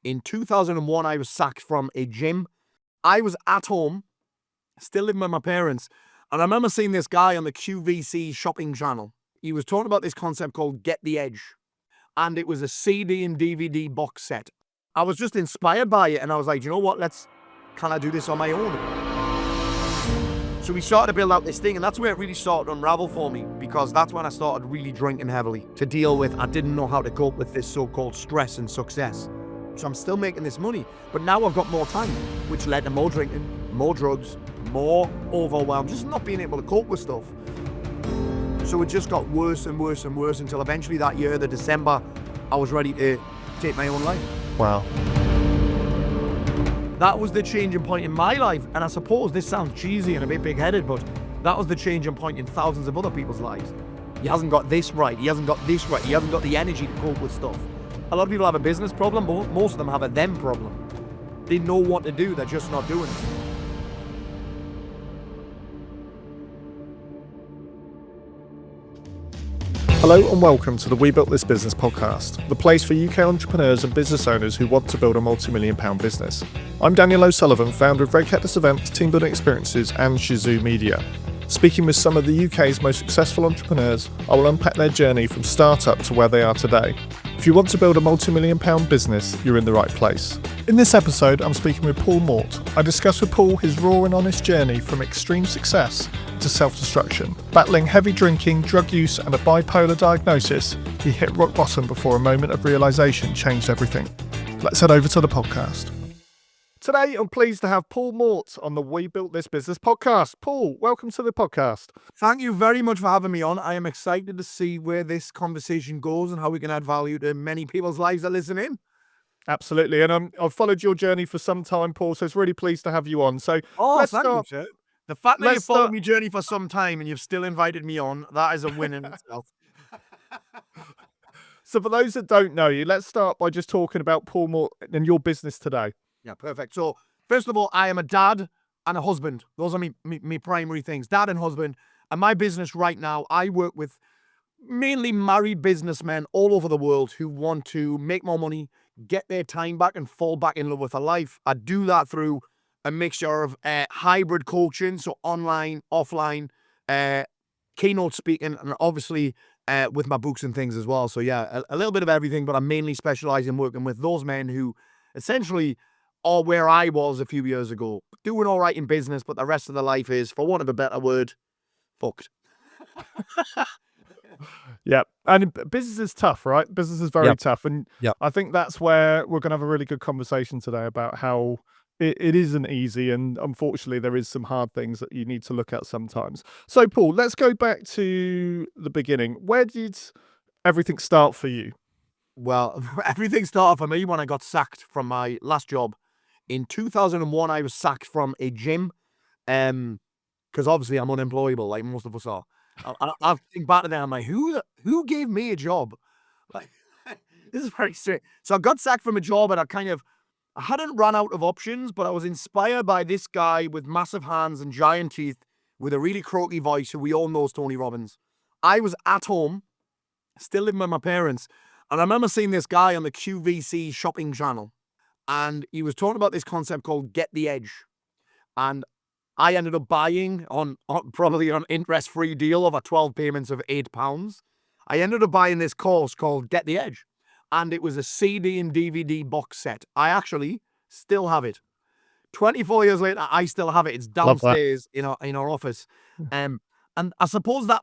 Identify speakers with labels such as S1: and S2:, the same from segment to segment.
S1: In 2001, I was sacked from a gym. I was at home, still living with my parents, and I remember seeing this guy on the QVC shopping channel. He was talking about this concept called Get the Edge, and it was a CD and DVD box set. I was just inspired by it, and I was like, you know what, can I do this on my own? So we started to build out this thing, and that's where it really started to unravel for me, because that's when I started really drinking heavily to deal with. I didn't know how to cope with this so-called stress and success. So I'm still making this money, but now I've got more time, which led to more drinking, more drugs, more overwhelm, just not being able to cope with stuff. So it just got worse and worse and worse until eventually that year, the December, I was ready to take my own life.
S2: Wow.
S1: That was the changing point in my life, and I suppose this sounds cheesy and a bit big-headed, but that was the changing point in thousands of other people's lives. He hasn't got this right, he hasn't got this right, he hasn't got the energy to cope with stuff. A lot of people have a business problem, but most of them have a them problem. They know what to do, they're just not doing it.
S2: Hello and welcome to the We Built This Business podcast, the place for UK entrepreneurs and business owners who want to build a multi-million pound business. I'm Daniel O'Sullivan, founder of Red Cactus Events, Team Building Experiences and Shizoo Media. Speaking with some of the UK's most successful entrepreneurs, I will unpack their journey from startup to where they are today. If you want to build a multi-million pound business, you're in the right place. In this episode, I'm speaking with Paul Mort. I discuss with Paul his raw and honest journey from extreme success to self-destruction. Battling heavy drinking, drug use and a bipolar diagnosis, he hit rock bottom before a moment of realisation changed everything. Let's head over to the podcast. Today, I'm pleased to have Paul Mort on the We Built This Business podcast. Paul, welcome to the podcast.
S1: Thank you very much for having me on. I am excited to see where this conversation goes and how we can add value to many people's lives that listen in.
S2: Absolutely. And I've followed your journey for some time, Paul, so it's really pleased to have you on. So
S1: thank you, sir. The fact that you've followed my journey for some time and you've still invited me on, that is a win in itself.
S2: So for those that don't know you, let's start by just talking about Paul Mort and your business today.
S1: Yeah, perfect. So first of all, I am a dad and a husband. Those are my primary things, dad and husband. And my business right now, I work with mainly married businessmen all over the world who want to make more money, get their time back and fall back in love with their life. I do that through a mixture of hybrid coaching, so online, offline, keynote speaking, and obviously with my books and things as well. So yeah, a little bit of everything, but I mainly specialize in working with those men who essentially are where I was a few years ago, doing all right in business, but the rest of their life is, for want of a better word, fucked.
S2: Yeah, and business is tough, right? Business is very tough, and I think that's where we're going to have a really good conversation today about how it isn't easy, and unfortunately there is some hard things that you need to look at sometimes. So Paul, let's go back to the beginning. Where did everything start for you?
S1: Well, everything started for me when I got sacked from my last job. In 2001, I was sacked from a gym, because obviously I'm unemployable, like most of us are. I think back to that, I'm like, who gave me a job? Like, this is very strange. So I got sacked from a job, and I hadn't run out of options, but I was inspired by this guy with massive hands and giant teeth with a really croaky voice, who we all know is Tony Robbins. I was at home, still living with my parents, and I remember seeing this guy on the QVC shopping channel, and he was talking about this concept called Get the Edge. And I ended up buying probably on interest-free deal over 12 payments of £8. I ended up buying this course called Get the Edge. And it was a CD and DVD box set. I actually still have it. 24 years later, I still have it. It's downstairs in our office. And I suppose that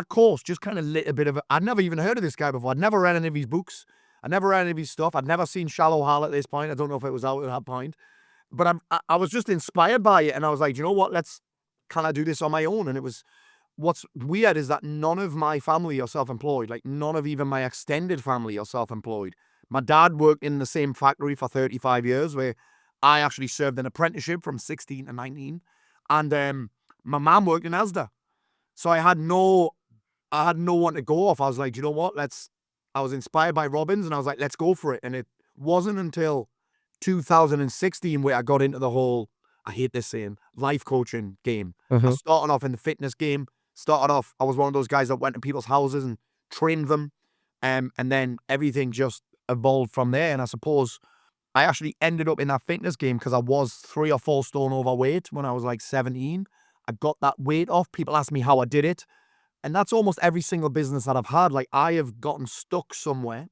S1: course just kind of lit a bit of I'd never even heard of this guy before. I'd never read any of his books. I'd never read any of his stuff. I'd never seen Shallow Hal at this point. I don't know if it was out at that point. But I was just inspired by it. And I was like, you know what? Can I do this on my own? And what's weird is that none of my family are self-employed. Like, none of even my extended family are self-employed. My dad worked in the same factory for 35 years, where I actually served an apprenticeship from 16 to 19. And my mom worked in Asda. So I had no one to go off. I was like, you know what? I was inspired by Robbins, and I was like, let's go for it. And it wasn't until 2016 where I got into the whole, I hate this saying, life coaching game. I started off in the fitness game. I was one of those guys that went to people's houses and trained them. And then everything just evolved from there. And I suppose I actually ended up in that fitness game because I was 3 or 4 stone overweight when I was like 17. I got that weight off. People ask me how I did it. And that's almost every single business that I've had. Like, I have gotten stuck somewhere.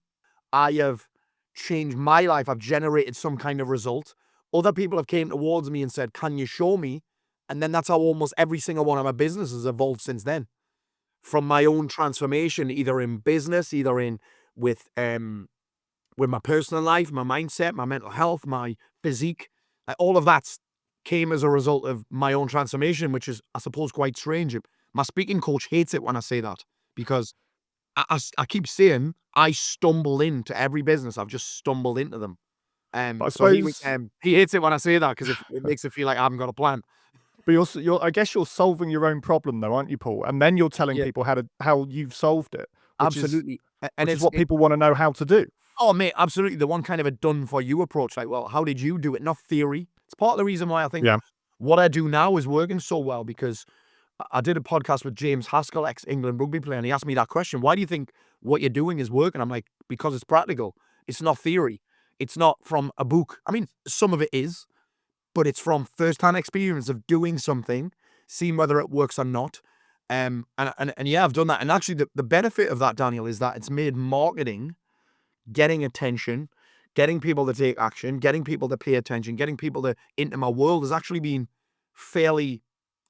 S1: I have changed my life. I've generated some kind of result. Other people have came towards me and said, can you show me? And then that's how almost every single one of my businesses has evolved since then. From my own transformation, either in business, either in with my personal life, my mindset, my mental health, my physique, all of that came as a result of my own transformation, which is, I suppose, quite strange. My speaking coach hates it when I say that, because I keep saying I stumble into every business. I've just stumbled into them.
S2: But I
S1: So
S2: suppose,
S1: he hates it when I say that because it makes it feel like I haven't got a plan.
S2: but I guess you're solving your own problem though, aren't you, Paul? And then you're telling
S1: Yeah,
S2: people how you've solved it,
S1: absolutely. And
S2: which is what people want to know how to do.
S1: oh, mate, absolutely. The one kind of a done for you approach. Like, well, how did you do it? Not theory. It's part of the reason why I think
S2: Yeah.
S1: what I do now is working so well, because I did a podcast with James Haskell, ex-England rugby player, and he asked me that question. Why do you think what you're doing is working? I'm like, because it's practical. It's not theory. It's not from a book. I mean, some of it is, but it's from first-hand experience of doing something, seeing whether it works or not. And yeah, I've done that. And actually, the benefit of that, Daniel, is that it's made marketing, getting attention, getting people to take action, getting people to pay attention, getting people to into my world has actually been fairly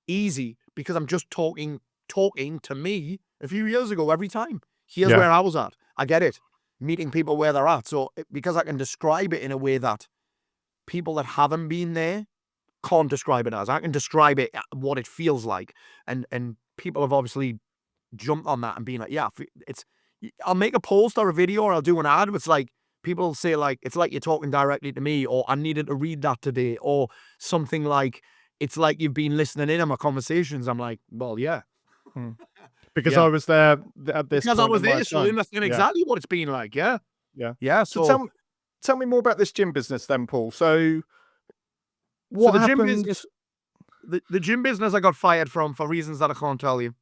S1: easy, because I'm just talking to me a few years ago every time. Here's
S2: Yeah.
S1: where I was at. I get it. Meeting people where they're at. So because I can describe it in a way that people that haven't been there can't describe it as. I can describe it what it feels like. And people have obviously jumped on that and been like, yeah, I'll make a post or a video or I'll do an ad. It's like people say like, it's like you're talking directly to me, or I needed to read that today, or something like, it's like you've been listening in on my conversations. I'm like, well, yeah.
S2: Because
S1: Yeah.
S2: I was there at this
S1: Because I
S2: point
S1: was
S2: in my
S1: there, so I
S2: time.
S1: understand
S2: Yeah.
S1: exactly what it's been like. Yeah.
S2: Yeah.
S1: Yeah.
S2: So
S1: So,
S2: tell me more about this gym business then, Paul. So
S1: so
S2: what
S1: the gym
S2: happened?
S1: business, the gym business I got fired from for reasons that I can't tell you,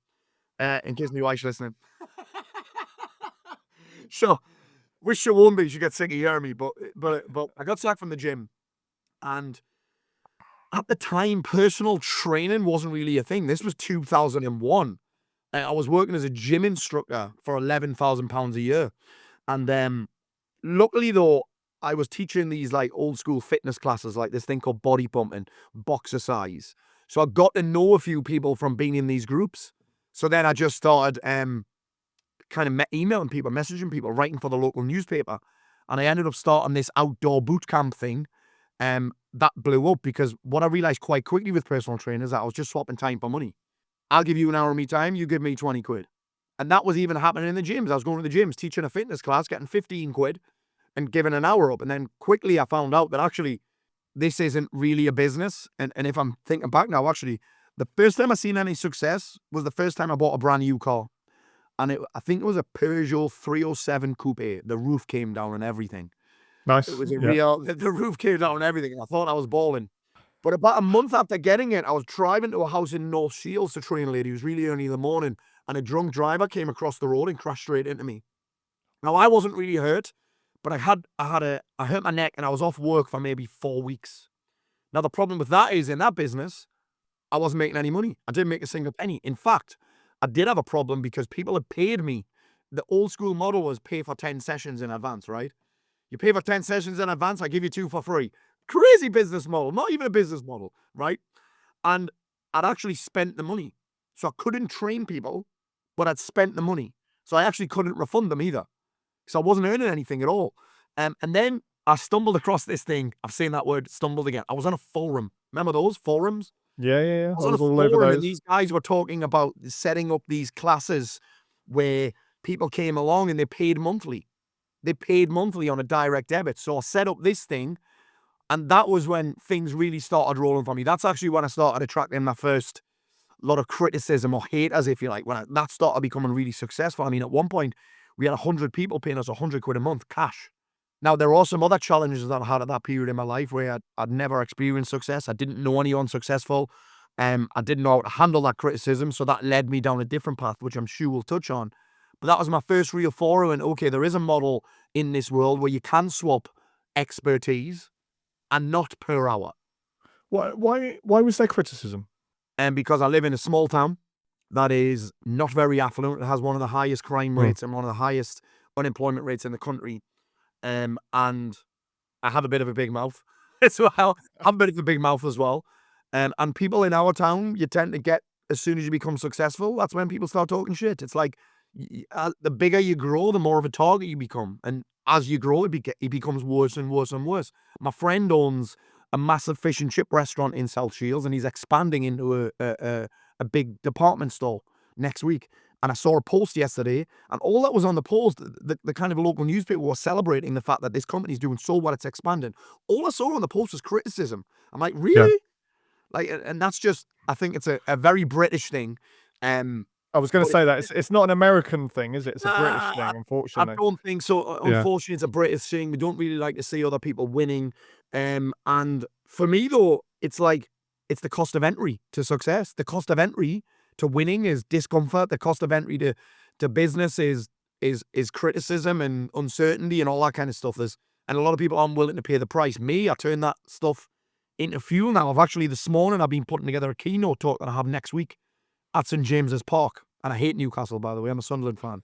S1: in case my wife's listening. So, wish she won't be. She gets sick of hearing me. But I got sacked from the gym, and at the time, personal training wasn't really a thing. This was 2001. I was working as a gym instructor for £11,000 a year. And luckily, though, I was teaching these like old school fitness classes, like this thing called body pumping, boxercise. So I got to know a few people from being in these groups. So then I just started kind of emailing people, messaging people, writing for the local newspaper. And I ended up starting this outdoor bootcamp thing. That blew up because what I realized quite quickly with personal trainers is that I was just swapping time for money. I'll give you an hour of me time, you give me 20 quid. And that was even happening in the gyms. I was going to the gyms, teaching a fitness class, getting 15 quid and giving an hour up. And then quickly I found out that actually this isn't really a business. And if I'm thinking back now, actually, the first time I seen any success was the first time I bought a brand new car. And I think it was a Peugeot 307 Coupe. The roof came down and everything.
S2: Nice.
S1: It was a
S2: Yeah.
S1: real, the roof came down and everything. And I thought I was balling. But about a month after getting it, I was driving to a house in North Shields to train a lady. It was really early in the morning. And a drunk driver came across the road and crashed straight into me. Now, I wasn't really hurt, but I hurt my neck and I was off work for maybe 4 weeks. Now, the problem with that is in that business, I wasn't making any money. I didn't make a single penny. In fact, I did have a problem because people had paid me. The old school model was pay for 10 sessions in advance, right? You pay for 10 sessions in advance, I give you 2 for free. Crazy business model, not even a business model, right? And I'd actually spent the money. So I couldn't train people, but I'd spent the money. So I actually couldn't refund them either. So I wasn't earning anything at all. And then I stumbled across this thing. I've seen that word, stumbled again. I was on a forum. Remember those forums?
S2: Yeah.
S1: I was on a
S2: all over
S1: forum
S2: those.
S1: and these guys were talking about setting up these classes where people came along and they paid monthly. They paid monthly on a direct debit. So I set up this thing, and that was when things really started rolling for me. That's actually when I started attracting my first lot of criticism or haters, if you like, when that started becoming really successful. I mean, at one point, we had 100 people paying us 100 quid a month cash. Now, there are some other challenges that I had at that period in my life where I'd never experienced success. I didn't know anyone successful. I didn't know how to handle that criticism. So that led me down a different path, which I'm sure we'll touch on. But that was my first real foray. And okay, there is a model in this world where you can swap expertise and not per hour.
S2: Why was there criticism?
S1: And because I live in a small town that is not very affluent, it has one of the highest crime rates and one of the highest unemployment rates in the country. And I have a bit of a big mouth as well. I'm a bit of a big mouth as well. And people in our town, you tend to get, as soon as you become successful, that's when people start talking shit. It's like, the bigger you grow, the more of a target you become. And as you grow, it becomes worse and worse and worse. My friend owns a massive fish and chip restaurant in South Shields, and he's expanding into a big department store next week. And I saw a post yesterday, and all that was on the post, the kind of local newspaper was celebrating the fact that this company's doing so well, it's expanding. All I saw on the post was criticism. I'm like, really?
S2: Yeah.
S1: Like, and that's just, I think it's a very British thing.
S2: I was going to say that it's not an American thing, is it? It's a British thing,
S1: I
S2: unfortunately.
S1: don't think so.
S2: Yeah.
S1: Unfortunately, it's a British thing. We don't really like to see other people winning. And for me, though, it's like, it's the cost of entry to success. The cost of entry to winning is discomfort. The cost of entry to business is criticism and uncertainty and all that kind of stuff. And a lot of people aren't willing to pay the price. Me, I turn that stuff into fuel now. This morning, I've been putting together a keynote talk that I have next week at St. James's Park. And I hate Newcastle, by the way. I'm a Sunderland fan.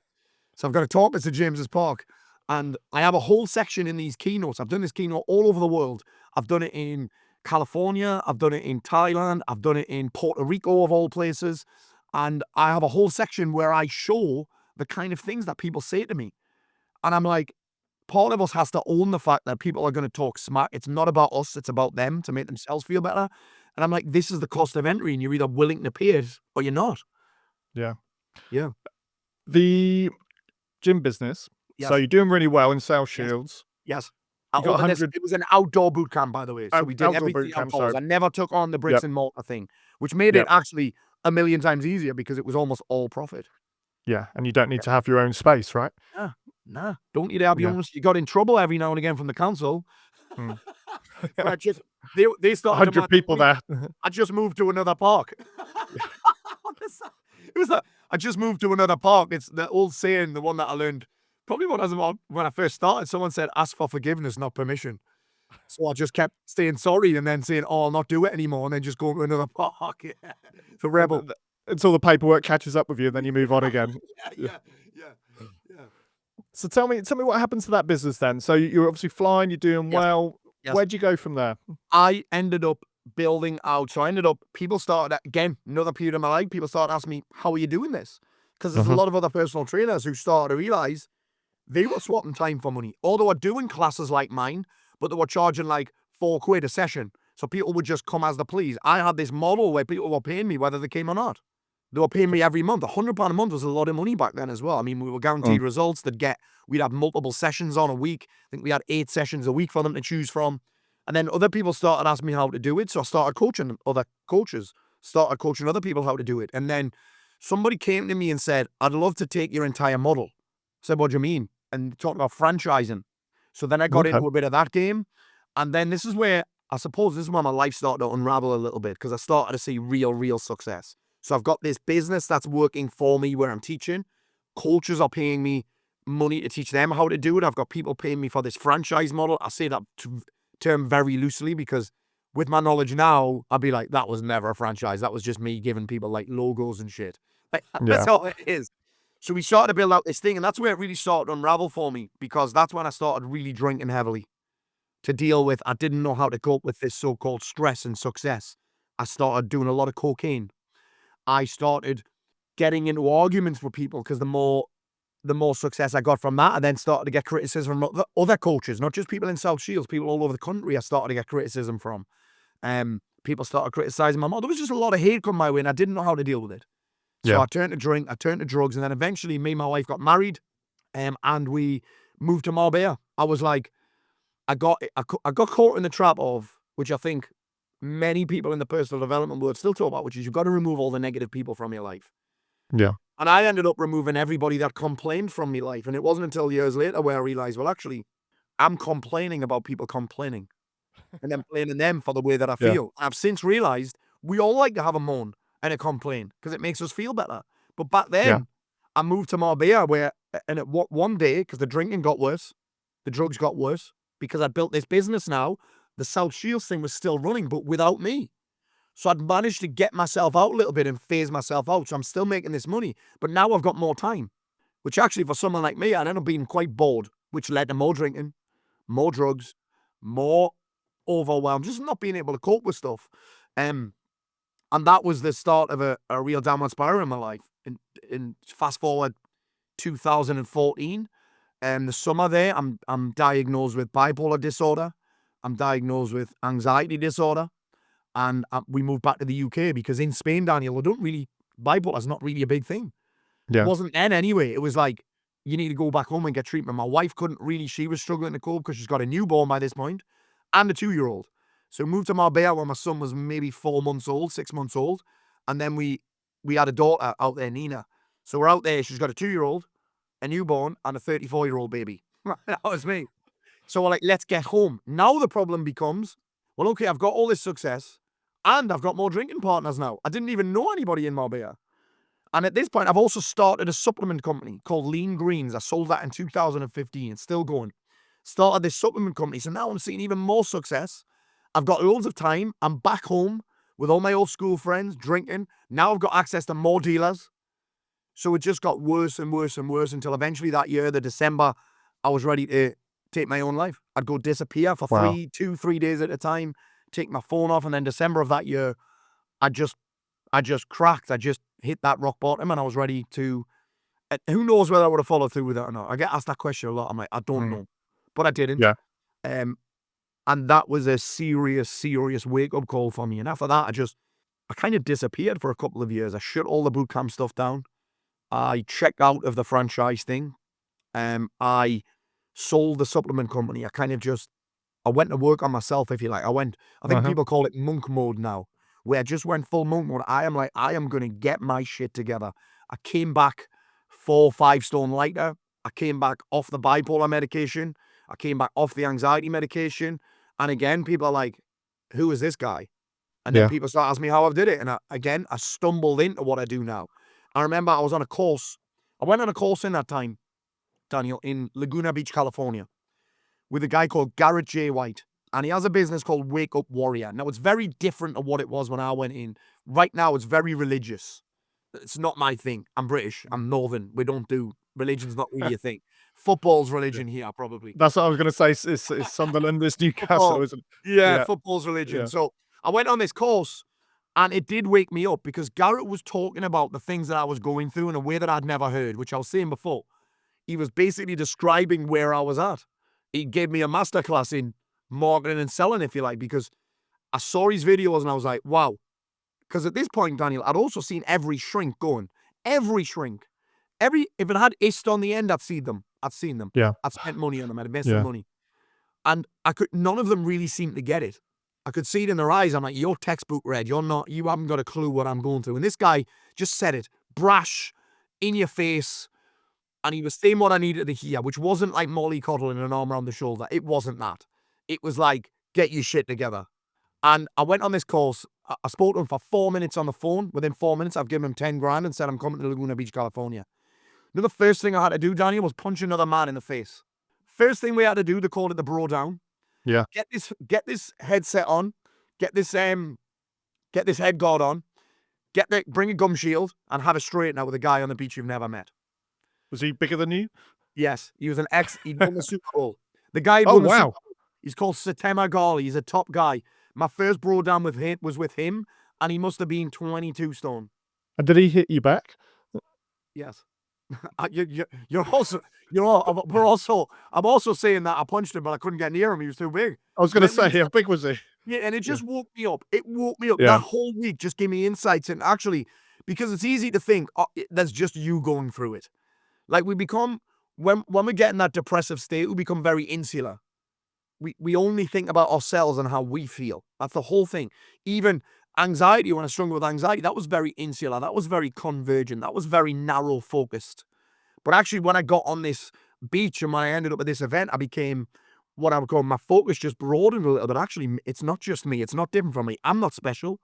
S1: So I've got to talk at St. James's Park. And I have a whole section in these keynotes. I've done this keynote all over the world. I've done it in California. I've done it in Thailand. I've done it in Puerto Rico, of all places. And I have a whole section where I show the kind of things that people say to me. And I'm like, part of us has to own the fact that people are going to talk smack. It's not about us. It's about them to make themselves feel better. And I'm like, this is the cost of entry, and you're either willing to pay it or you're not.
S2: Yeah.
S1: Yeah.
S2: The gym business.
S1: Yes.
S2: So you're doing really well in South Shields.
S1: Yes.
S2: You got 100
S1: It was an outdoor boot camp, by the way. So we did
S2: outdoor
S1: everything
S2: boot camp,
S1: outdoors.
S2: so-
S1: I never took on the bricks
S2: Yep.
S1: and mortar thing, which made
S2: Yep.
S1: it actually a million times easier because it was almost all profit.
S2: Yeah, and you don't need to have your own space, right?
S1: Nah, don't need to have your
S2: Yeah.
S1: own. You got in trouble every now and again from the council.
S2: Hmm.
S1: But they started
S2: 100 people there.
S1: I just moved to another park. It was that I just moved to another park. It's the old saying, the one that I learned probably when I first started. Someone said, "Ask for forgiveness, not permission." So I just kept saying sorry and then saying, "Oh, I'll not do it anymore," and then just going to another park. Yeah. The rebel.
S2: Until the paperwork catches up with you, and then you move on again.
S1: Yeah.
S2: So tell me what happened to that business then. So you're obviously flying, you're doing
S1: Yes.
S2: well.
S1: Yes.
S2: Where'd you go from there?
S1: I ended up building out. So people started, again, another period of my life, people started asking me, how are you doing this? Because there's a lot of other personal trainers who started to realize they were swapping time for money. Or they were doing classes like mine, but they were charging like £4 a session. So people would just come as they please. I had this model where people were paying me whether they came or not. They were paying me every month. £100 a month was a lot of money back then as well. I mean, we were guaranteed results. We'd have multiple sessions on a week. I think we had 8 sessions a week for them to choose from. And then other people started asking me how to do it. So I started coaching other coaches, started coaching other people how to do it. And then somebody came to me and said, "I'd love to take your entire model." I said, "What do you mean?" And talking about franchising. So then I got into a bit of that game. And then this is where my life started to unravel a little bit, because I started to see real success. So I've got this business that's working for me where I'm teaching. Coaches are paying me money to teach them how to do it. I've got people paying me for this franchise model. I say that term very loosely because with my knowledge now, I'd be like, that was never a franchise. That was just me giving people like logos and shit. Like, that's all it is. So we started to build out this thing, and that's where it really started to unravel for me, because that's when I started really drinking heavily to deal with. I didn't know how to cope with this so-called stress and success. I started doing a lot of cocaine. I started getting into arguments with people because the more success I got from that, I then started to get criticism from other coaches, not just people in South Shields, people all over the country. I started to get criticism from. People started criticizing my mom. There was just a lot of hate coming my way, and I didn't know how to deal with it. So I turned to drink, I turned to drugs, and then eventually me and my wife got married, and we moved to Marbella. I was like, I got caught in the trap of, which I think many people in the personal development world still talk about, which is you've got to remove all the negative people from your life.
S2: Yeah.
S1: And I ended up removing everybody that complained from my life. And it wasn't until years later where I realized, well, actually, I'm complaining about people complaining and then blaming them for the way that I feel. I've since realized we all like to have a moan and a complain because it makes us feel better. But back then, I moved to Marbella one day, because the drinking got worse, the drugs got worse because I'd built this business now. The South Shields thing was still running, but without me. So I'd managed to get myself out a little bit and phase myself out. So I'm still making this money, but now I've got more time, which actually for someone like me, I'd end up being quite bored, which led to more drinking, more drugs, more overwhelmed, just not being able to cope with stuff. And that was the start of a real downward spiral in my life. In fast forward 2014, the summer there, I'm diagnosed with bipolar disorder. I'm diagnosed with anxiety disorder. And we moved back to the UK because in Spain, Daniel, bipolar is not really a big thing.
S2: Yeah.
S1: It wasn't then anyway. It was like, you need to go back home and get treatment. My wife couldn't really, she was struggling to cope because she's got a newborn by this point and a 2-year-old. So we moved to Marbella when my son was maybe 4 months old, 6 months old. And then we had a daughter out there, Nina. So we're out there. She's got a 2-year-old, a newborn, and a 34-year-old baby. That was me. So we're like, let's get home. Now the problem becomes, well, okay, I've got all this success and I've got more drinking partners now. I didn't even know anybody in Marbella. And at this point, I've also started a supplement company called Lean Greens. I sold that in 2015. It's still going. Started this supplement company. So now I'm seeing even more success. I've got loads of time. I'm back home with all my old school friends drinking. Now I've got access to more dealers. So it just got worse and worse and worse until eventually that year, the December, I was ready to take my own life. I'd go disappear for 3 days at a time, take my phone off. And then December of that year, I just cracked. I just hit that rock bottom and I was ready to, who knows whether I would have followed through with that or not. I get asked that question a lot. I'm like, I don't know, but I didn't.
S2: Yeah.
S1: And that was a serious wake-up call for me. And after that, I kind of disappeared for a couple of years. I shut all the bootcamp stuff down. I checked out of the franchise thing. I sold the supplement company. I went to work on myself, if you like. I think people call it monk mode now, where I just went full monk mode. I am going to get my shit together. I came back 4 or 5 stone lighter. I came back off the bipolar medication. I came back off the anxiety medication. And again, people are like, who is this guy? And then people start asking me how I did it. And I stumbled into what I do now. I remember I was on a course. I went on a course in that time, Daniel, in Laguna Beach, California, with a guy called Garrett J. White. And he has a business called Wake Up Warrior. Now, it's very different to what it was when I went in. Right now, it's very religious. It's not my thing. I'm British. I'm Northern. We don't do, religion's not really a thing. Football's religion here, probably.
S2: That's what I was going to say. It's Sunderland, it's Newcastle, isn't it?
S1: Yeah, football's religion. Yeah. So I went on this course and it did wake me up because Garrett was talking about the things that I was going through in a way that I'd never heard, which I was saying before. He was basically describing where I was at. He gave me a masterclass in marketing and selling, if you like, because I saw his videos and I was like, wow. Because at this point, Daniel, I'd also seen every shrink going. Every shrink. If it had ist on the end, I'd seen them.
S2: Yeah.
S1: I'd spent money on them. I'd invested money. And none of them really seemed to get it. I could see it in their eyes. I'm like, you're textbook red. You haven't got a clue what I'm going through. And this guy just said it, brash, in your face. And he was saying what I needed to hear, which wasn't like mollycoddling an arm around the shoulder. It wasn't that. It was like, get your shit together. And I went on this course. I spoke to him for 4 minutes on the phone. Within 4 minutes, I've given him 10 grand and said, I'm coming to Laguna Beach, California. You know, the first thing I had to do, Daniel, was punch another man in the face. First thing we had to do, they called it the bro down.
S2: Yeah.
S1: Get this headset on. Get this head guard on. Bring a gum shield and have a straight now with a guy on the beach you've never met.
S2: Was he bigger than you?
S1: Yes, he was he'd won the Super Bowl. The guy
S2: won the Super Bowl.
S1: He's called Satema Gali. He's a top guy. My first bro down was with him, and he must have been 22 stone.
S2: And did he hit you back?
S1: Yes. I'm also saying that I punched him, but I couldn't get near him. He was too big.
S2: I was going to say, how big was he?
S1: Yeah, and it just woke me up. It woke me up. That whole week just gave me insights. And actually, because it's easy to think, that's just you going through it. Like we become, when we get in that depressive state, we become very insular. We only think about ourselves and how we feel. That's the whole thing. Even anxiety, when I struggled with anxiety, that was very insular. That was very convergent. That was very narrow focused. But actually, when I got on this beach and when I ended up at this event, I became what I would call, my focus just broadened a little bit. Actually, it's not just me. It's not different from me. I'm not special.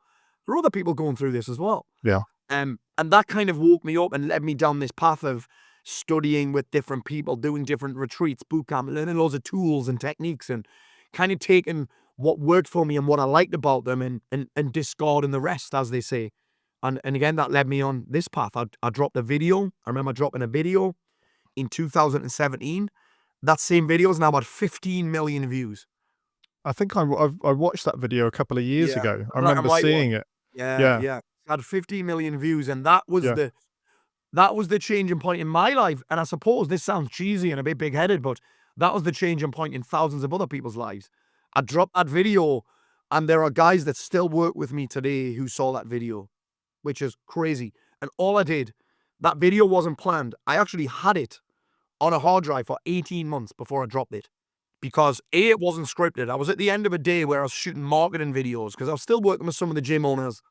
S1: There are other people going through this as well.
S2: Yeah.
S1: And that kind of woke me up and led me down this path of studying with different people, doing different retreats, bootcamp, learning loads of tools and techniques, and kind of taking what worked for me and what I liked about them and discarding the rest, as they say. And again, that led me on this path. I dropped a video. I remember dropping a video in 2017. That same video is now about 15 million views.
S2: I think I watched that video a couple of years
S1: Yeah.
S2: ago. I
S1: Black and
S2: remember
S1: white one.
S2: seeing it.
S1: Yeah,
S2: Yeah,
S1: yeah. It had 15 million views, and that was
S2: yeah.
S1: the changing point in my life. And I suppose this sounds cheesy and a bit big-headed, but that was the changing point in thousands of other people's lives. I dropped that video, and there are guys that still work with me today who saw that video, which is crazy. And all I did, that video wasn't planned. I actually had it on a hard drive for 18 months before I dropped it. Because A, it wasn't scripted. I was at the end of a day where I was shooting marketing videos because I was still working with some of the gym owners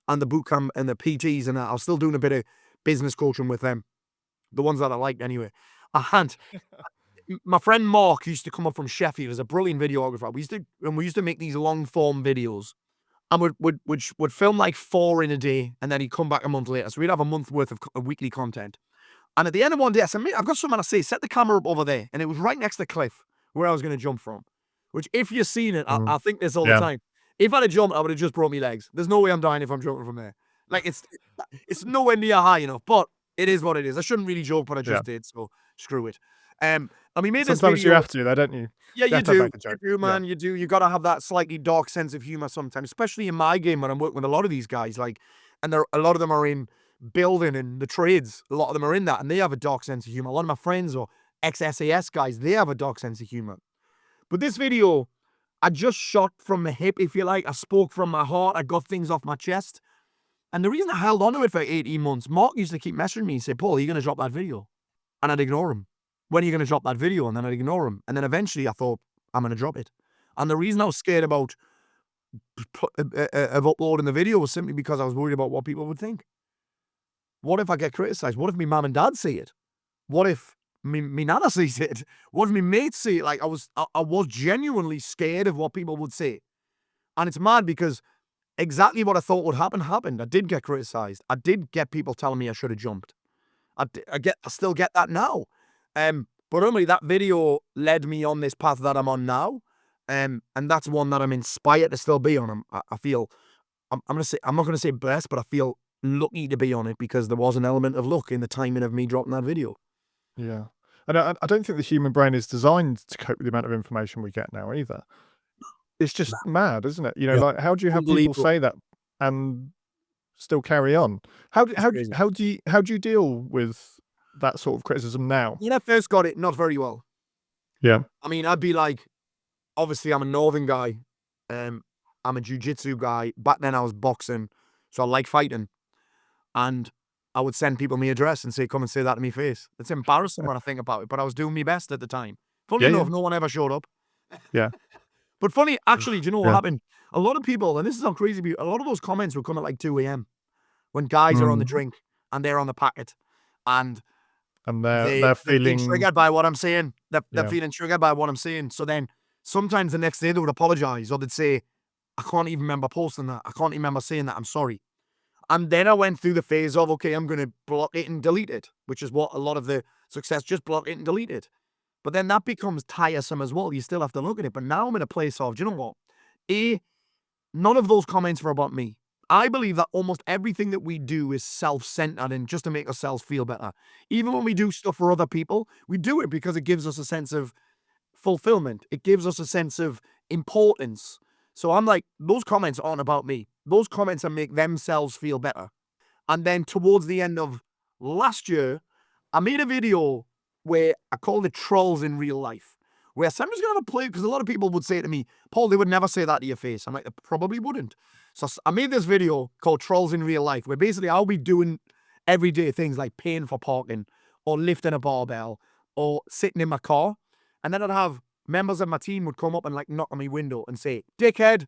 S1: and the bootcamp and the PTs and that. I was still doing a bit of business coaching with them. The ones that I liked anyway. My friend Mark used to come up from Sheffield as a brilliant videographer. We used to make these long form videos and would film like 4 in a day, and then he'd come back a month later. So we'd have a month worth of weekly content. And at the end of one day, I said, mate, I've got something to say. Set the camera up over there. And it was right next to the cliff where I was going to jump from. Which, if you've seen it, I think this all the time. If I'd have jumped, I would have just broke my legs. There's no way I'm dying if I'm jumping from there. Like, it's nowhere near high enough, but it is what it is. I shouldn't really joke, but I just did, so screw it. And we made this video.
S2: Sometimes you have to, though, don't you?
S1: Yeah, you
S2: have to
S1: do.
S2: make a joke.
S1: You do, man. You do. You got to have that slightly dark sense of humor sometimes, especially in my game when I'm working with a lot of these guys. Like, and a lot of them are in building and the trades. A lot of them are in that, and they have a dark sense of humor. A lot of my friends or ex-SAS guys, they have a dark sense of humor. But this video, I just shot from the hip, if you like. I spoke from my heart. I got things off my chest. And the reason I held on to it for 18 months, Mark used to keep messaging me and say, Paul, are you going to drop that video? And I'd ignore him. When are you going to drop that video? And then I'd ignore him. And then eventually I thought, I'm going to drop it. And the reason I was scared about of uploading the video was simply because I was worried about what people would think. What if I get criticized? What if my mum and dad see it? What if me nana sees it? What if my mates see it? Like, I was genuinely scared of what people would say. And it's mad because exactly what I thought would happen happened. I did get criticized. I did get people telling me I should have jumped. I still get that now. But only that video led me on this path that I'm on now. And that's one that I'm inspired to still be on. I feel, I'm not going to say blessed, but I feel lucky to be on it because there was an element of luck in the timing of me dropping that video.
S2: Yeah. And I don't think the human brain is designed to cope with the amount of information we get now either. It's just mad, isn't it? You know, like, how do you have people say that and still carry on? How do you deal with that sort of criticism now?
S1: You know, first got it not very well.
S2: Yeah.
S1: I mean, I'd be like, obviously I'm a northern guy. I'm a jiu-jitsu guy. Back then I was boxing, so I like fighting. And I would send people my address and say, come and say that to me face. It's embarrassing when I think about it, but I was doing my best at the time. Funny enough, no one ever showed up.
S2: Yeah.
S1: But funny, actually, do you know what happened? A lot of people, and this is how crazy, a lot of those comments would come at like 2 a.m. when guys are on the drink and they're on the packet. And
S2: they're feeling
S1: triggered by what I'm saying. They're feeling triggered by what I'm saying. So then sometimes the next day they would apologize or they'd say, I can't even remember posting that. I can't even remember saying that. I'm sorry. And then I went through the phase of, okay, I'm going to block it and delete it, which is what a lot of the success, just block it and delete it. But then that becomes tiresome as well. You still have to look at it. But now I'm in a place of, do you know what? None of those comments were about me. I believe that almost everything that we do is self-centered and just to make ourselves feel better. Even when we do stuff for other people, we do it because it gives us a sense of fulfillment. It gives us a sense of importance. So I'm like, those comments aren't about me. Those comments are make themselves feel better. And then towards the end of last year, I made a video where I called it Trolls in Real Life, where I'm just going to play, because a lot of people would say to me, Paul, they would never say that to your face. I'm like, they probably wouldn't. So I made this video called Trolls in Real Life, where basically I'll be doing everyday things like paying for parking or lifting a barbell or sitting in my car. And then I'd have members of my team would come up and like knock on my window and say, dickhead.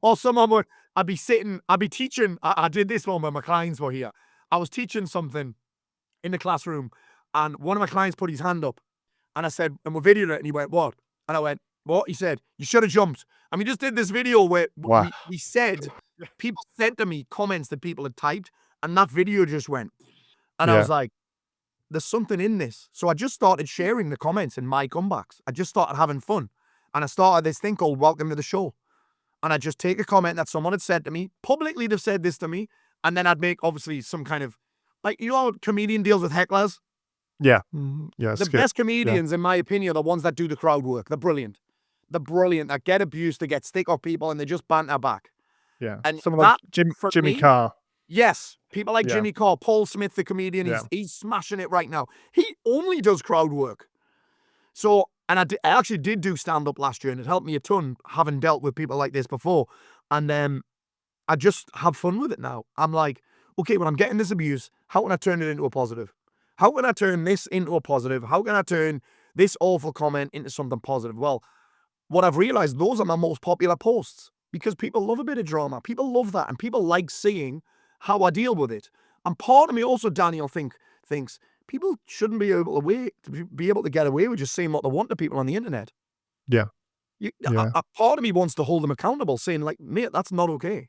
S1: Or someone would, I'd be teaching. I did this one when my clients were here. I was teaching something in the classroom and one of my clients put his hand up and I said, and we're videoing it, and he went, what? And I went, what? He said, you should have jumped. And we just did this video where we said, people sent to me comments that people had typed and that video just went. And I was like, there's something in this. So I just started sharing the comments and my comebacks. I just started having fun. And I started this thing called Welcome to the Show. And I'd just take a comment that someone had said to me, publicly they've said this to me, and then I'd make obviously some kind of, like, you know how a comedian deals with hecklers?
S2: Yeah. Yeah.
S1: The best comedians, in my opinion, are the ones that do the crowd work. They're brilliant. They're brilliant. That get abused, they get stick off people, and they just banter back.
S2: Yeah.
S1: And
S2: Someone like Jimmy
S1: me,
S2: Carr.
S1: yes, people like
S2: Yeah.
S1: Jimmy Carr, Paul Smith, the comedian, he's smashing it right now. He only does crowd work. So, and I actually did do stand-up last year, and it helped me a ton, having dealt with people like this before. And I just have fun with it now. I'm like, okay, when I'm getting this abuse, how can I turn it into a positive? How can I turn this into a positive? How can I turn this awful comment into something positive? Well, what I've realized, those are my most popular posts because people love a bit of drama. People love that, and people like seeing how I deal with it. And part of me also, Daniel, thinks people shouldn't be able to get away with just saying what they want to people on the internet.
S2: Yeah.
S1: A part of me wants to hold them accountable, saying like, mate, that's not okay.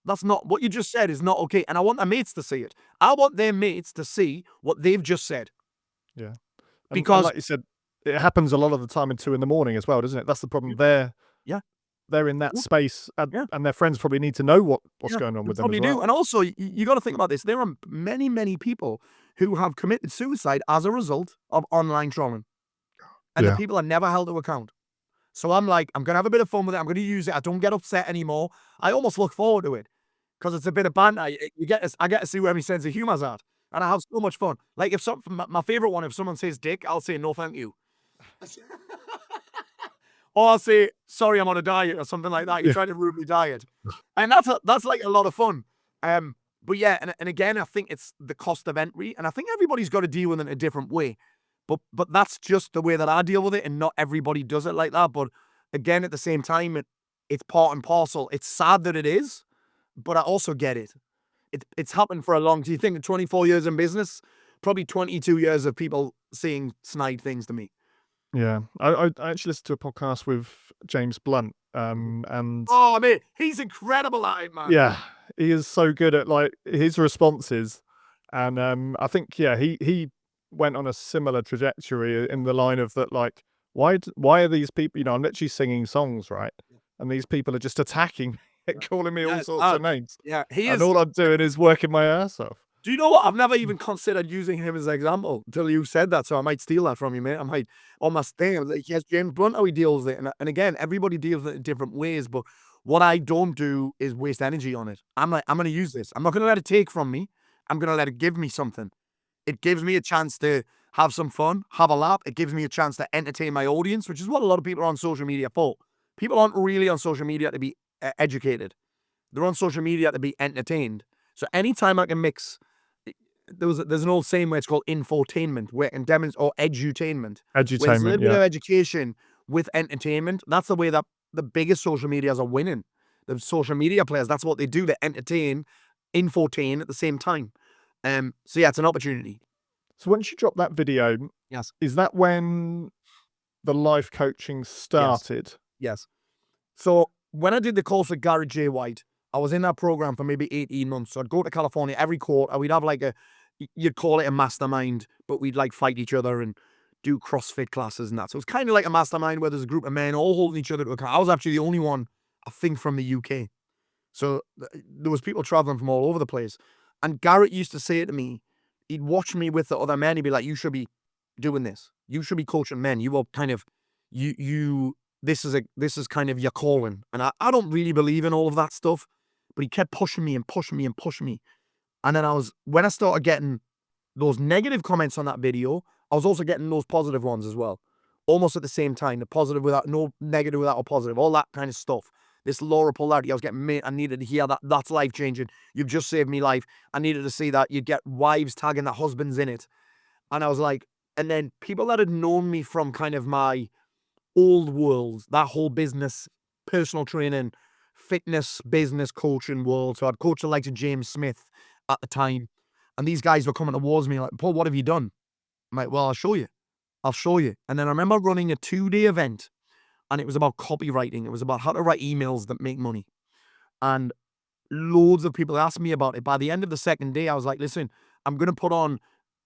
S1: That's not what you just said is not okay. And I want their mates to see it. I want their mates to see what they've just said.
S2: Yeah.
S1: Because
S2: like you said, it happens a lot of the time at 2 a.m. as well, doesn't it? That's the problem. They're in that space, and their friends probably need to know what's going on with them as well.
S1: do. And also, you got to think about this. There are many, many people who have committed suicide as a result of online trolling. And the people are never held to account. So I'm like, I'm going to have a bit of fun with it. I'm going to use it. I don't get upset anymore. I almost look forward to it because it's a bit of banter. I get to see where my sense of humor's at. And I have so much fun. Like my favorite one, if someone says dick, I'll say no thank you. Or I'll say, sorry, I'm on a diet or something like that. You're trying to ruin my diet. And that's like a lot of fun. But yeah, and again, I think it's the cost of entry. And I think everybody's got to deal with it in a different way. But that's just the way that I deal with it, and not everybody does it like that. But again, at the same time, it's part and parcel. It's sad that it is, but I also get it. It's happened for a long time. Do you think 24 years in business? Probably 22 years of people saying snide things to me.
S2: Yeah. I actually listened to a podcast with James Blunt. And
S1: oh, I mean, he's incredible at it, man.
S2: Yeah, he is so good at like his responses. And I think, he went on a similar trajectory in the line of that, like, why are these people, I'm literally singing songs, right? And these people are just attacking me, calling me all sorts of names.
S1: Yeah,
S2: and all I'm doing is working my ass off.
S1: Do you know what? I've never even considered using him as an example until you said that, so I might steal that from you, mate. I might almost think, like, yes, James Blunt, how he deals with it. And again, everybody deals with it in different ways, but what I don't do is waste energy on it. I'm like, I'm going to use this. I'm not going to let it take from me. I'm going to let it give me something. It gives me a chance to have some fun, have a laugh. It gives me a chance to entertain my audience, which is what a lot of people are on social media for. People aren't really on social media to be educated. They're on social media to be entertained. So anytime I can mix, there's an old saying where it's called infotainment, or edutainment. Where there's a little bit of education with entertainment. That's the way that the biggest social medias are winning. The social media players, that's what they do. They entertain, infotain at the same time. So yeah, it's an opportunity.
S2: So once you drop that video,
S1: yes,
S2: is that when the life coaching started?
S1: Yes. So when I did the course with Garrett J. White, I was in that program for maybe 18 months. So I'd go to California every quarter. We'd have like you'd call it a mastermind, but we'd like fight each other and do CrossFit classes and that. So it's kind of like a mastermind where there's a group of men all holding each other to account. I was actually the only one, I think, from the UK. So there was people traveling from all over the place. And Garrett used to say to me, he'd watch me with the other men. He'd be like, you should be doing this. You should be coaching men. You will kind of, this is kind of your calling. And I don't really believe in all of that stuff, but he kept pushing me and pushing me and pushing me. And then when I started getting those negative comments on that video, I was also getting those positive ones as well. Almost at the same time, the positive without, no negative without a positive, all that kind of stuff. This law of polarity, I was getting, mate, I needed to hear that. That's life-changing. You've just saved me life. I needed to see that. You'd get wives tagging their husbands in it. And I was like, and then people that had known me from kind of my old world, that whole business, personal training, fitness, business coaching world. So I'd coached the likes of James Smith at the time. And these guys were coming towards me like, Paul, what have you done? I'm like, well, I'll show you. And then I remember running a 2-day event. And it was about copywriting. It was about how to write emails that make money. And loads of people asked me about it. By the end of the second day, I was like, listen, I'm going to put on